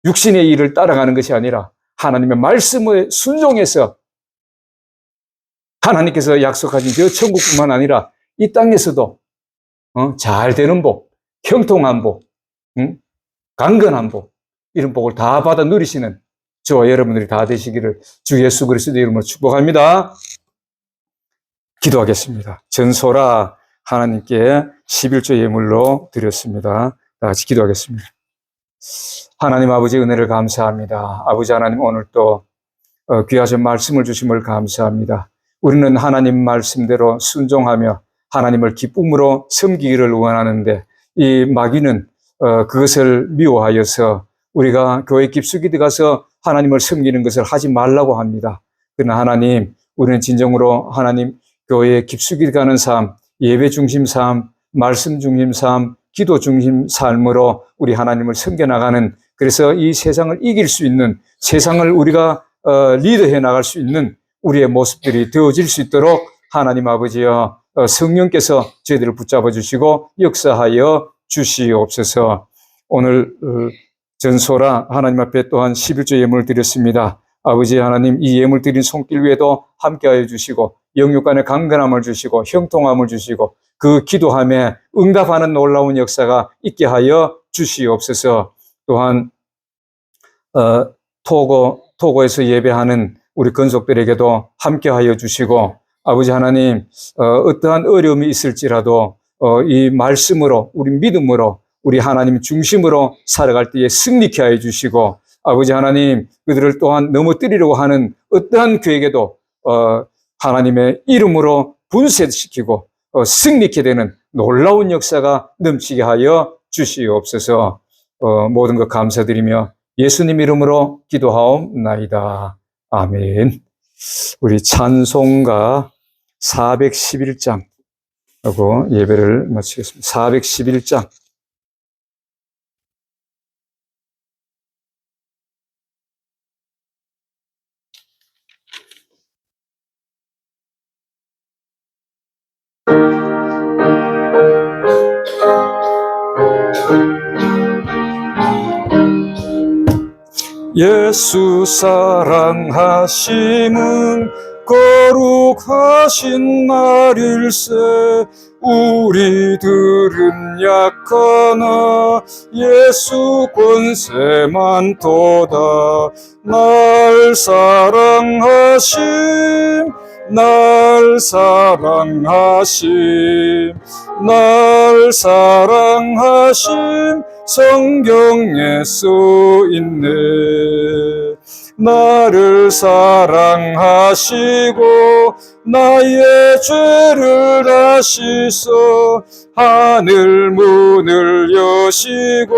육신의 일을 따라가는 것이 아니라 하나님의 말씀에 순종해서 하나님께서 약속하신 저 천국뿐만 아니라 이 땅에서도 잘 되는 복, 형통한 복, 강건한 복, 이런 복을 다 받아 누리시는 저와 여러분들이 다 되시기를 주 예수 그리스도의 이름으로 축복합니다. 기도하겠습니다. 전소라 하나님께 11조 예물로 드렸습니다. 다 같이 기도하겠습니다. 하나님 아버지 은혜를 감사합니다. 아버지 하나님 오늘 또 귀하신 말씀을 주심을 감사합니다. 우리는 하나님 말씀대로 순종하며 하나님을 기쁨으로 섬기기를 원하는데, 이 마귀는 그것을 미워하여서 우리가 교회 깊숙이 들어가서 하나님을 섬기는 것을 하지 말라고 합니다. 그러나 하나님, 우리는 진정으로 하나님 교회에 깊숙이 가는 삶, 예배 중심 삶, 말씀 중심 삶, 기도 중심 삶으로 우리 하나님을 섬겨나가는, 그래서 이 세상을 이길 수 있는, 세상을 우리가 리드해 나갈 수 있는 우리의 모습들이 되어질 수 있도록 하나님 아버지여 성령께서 저희들을 붙잡아 주시고 역사하여 주시옵소서. 오늘 전소라 하나님 앞에 또한 11조 예물을 드렸습니다. 아버지 하나님, 이 예물 드린 손길 위에도 함께하여 주시고 영육간의 강건함을 주시고 형통함을 주시고 그 기도함에 응답하는 놀라운 역사가 있게 하여 주시옵소서. 또한 토고에서 예배하는 우리 건속들에게도 함께하여 주시고 아버지 하나님, 어떠한 어려움이 있을지라도 이 말씀으로, 우리 믿음으로, 우리 하나님 중심으로 살아갈 때에 승리케 하여 주시고 아버지 하나님, 그들을 또한 넘어뜨리려고 하는 어떠한 계획에도 하나님의 이름으로 분쇄시키고 승리케 되는 놀라운 역사가 넘치게 하여 주시옵소서. 모든 것 감사드리며 예수님 이름으로 기도하옵나이다. 아멘. 우리 찬송가 411장 하고 예배를 마치겠습니다. 411장. 예수 사랑하심은 거룩하신 날일세. 우리들은 약하나 예수 권세만 도다. 날 사랑하심, 날 사랑하심, 날 사랑하심 성경에 써있네. 나를 사랑하시고 나의 죄를 다시서 하늘 문을 여시고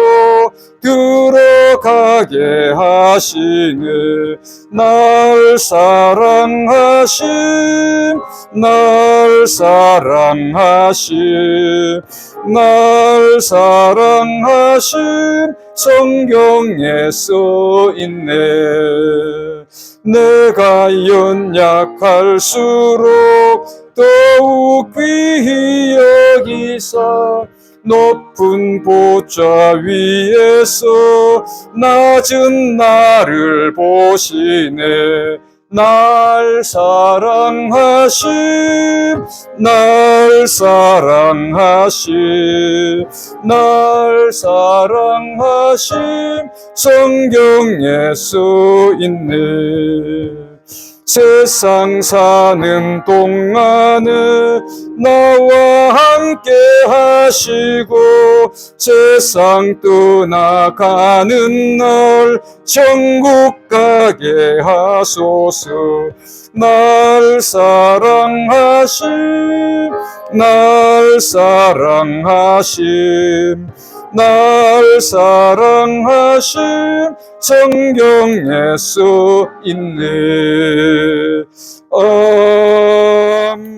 들어가게 하시네. 날 사랑하심, 날 사랑하심, 날 사랑하심 성경에 써있네. 내가 연약할수록 더욱 귀히 여기사 높은 보좌 위에서 낮은 나를 보시네. 날 사랑하심, 날 사랑하심, 날 사랑하심 성경에 써있네. 세상 사는 동안에 나와 함께 하시고 세상 떠나가는 날 천국 가게 하소서. 날 사랑하심, 날 사랑하심, 날 사랑하심 성경에 써있네. 아멘.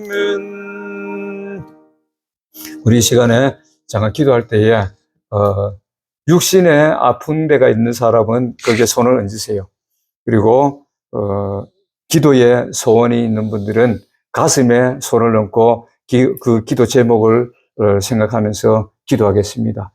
우리 이 시간에 잠깐 기도할 때에 육신에 아픈 데가 있는 사람은 거기에 손을 얹으세요. 그리고 기도에 소원이 있는 분들은 가슴에 손을 얹고 그 기도 제목을 생각하면서 기도하겠습니다.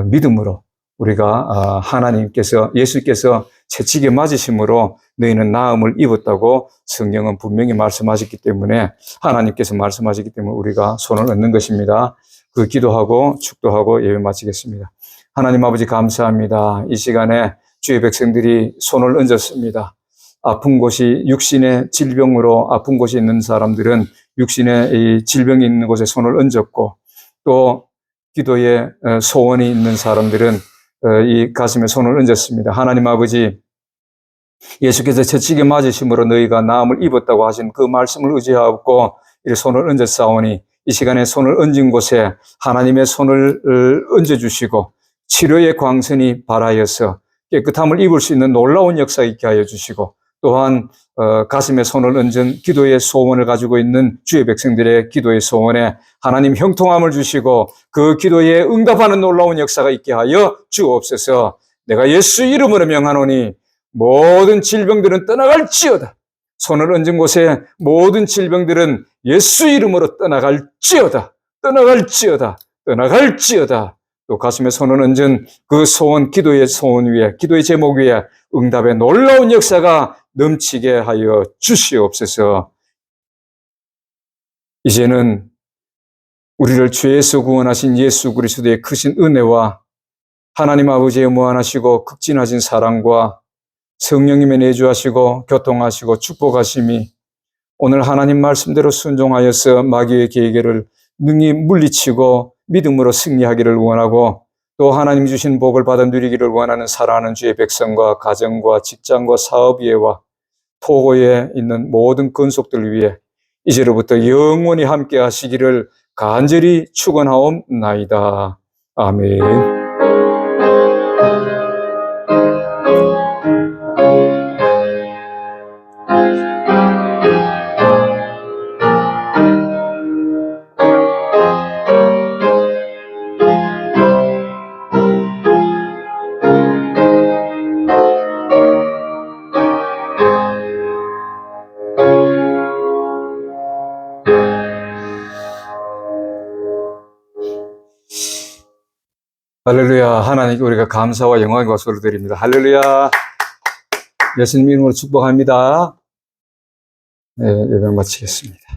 믿음으로 우리가 하나님께서, 예수께서 채찍에 맞으심으로 너희는 나음을 입었다고 성경은 분명히 말씀하셨기 때문에, 하나님께서 말씀하셨기 때문에 우리가 손을 얹는 것입니다. 그 기도하고 축도하고 예배 마치겠습니다. 하나님 아버지 감사합니다. 이 시간에 주의 백성들이 손을 얹었습니다. 아픈 곳이, 육신의 질병으로 아픈 곳이 있는 사람들은 육신의 이 질병이 있는 곳에 손을 얹었고, 또 기도에 소원이 있는 사람들은 이 가슴에 손을 얹었습니다. 하나님 아버지, 예수께서 채찍에 맞으심으로 너희가 나음을 입었다고 하신 그 말씀을 의지하고 이 손을 얹었사오니 이 시간에 손을 얹은 곳에 하나님의 손을 얹어주시고 치료의 광선이 발하여서 깨끗함을 입을 수 있는 놀라운 역사 있게 하여 주시고 또한 가슴에 손을 얹은 기도의 소원을 가지고 있는 주의 백성들의 기도의 소원에 하나님 형통함을 주시고 그 기도에 응답하는 놀라운 역사가 있게 하여 주옵소서. 내가 예수 이름으로 명하노니 모든 질병들은 떠나갈지어다. 손을 얹은 곳에 모든 질병들은 예수 이름으로 떠나갈지어다. 떠나갈지어다. 떠나갈지어다. 또 가슴에 손을 얹은 그 소원, 기도의 소원 위에, 기도의 제목 위에 응답의 놀라운 역사가 넘치게 하여 주시옵소서. 이제는 우리를 죄에서 구원하신 예수 그리스도의 크신 은혜와 하나님 아버지의 무한하시고 극진하신 사랑과 성령님의 내주하시고 교통하시고 축복하심이 오늘 하나님 말씀대로 순종하여서 마귀의 계계를 능히 물리치고 믿음으로 승리하기를 원하고 또 하나님 주신 복을 받아 누리기를 원하는 사랑하는 주의 백성과 가정과 직장과 사업 위에와 토고에 있는 모든 건속들 위해 이제로부터 영원히 함께 하시기를 간절히 축원하옵나이다. 아멘. 할렐루야. 하나님께 우리가 감사와 영광과 박수를 드립니다. 할렐루야. 예수님 이름으로 축복합니다. 네, 예배 마치겠습니다.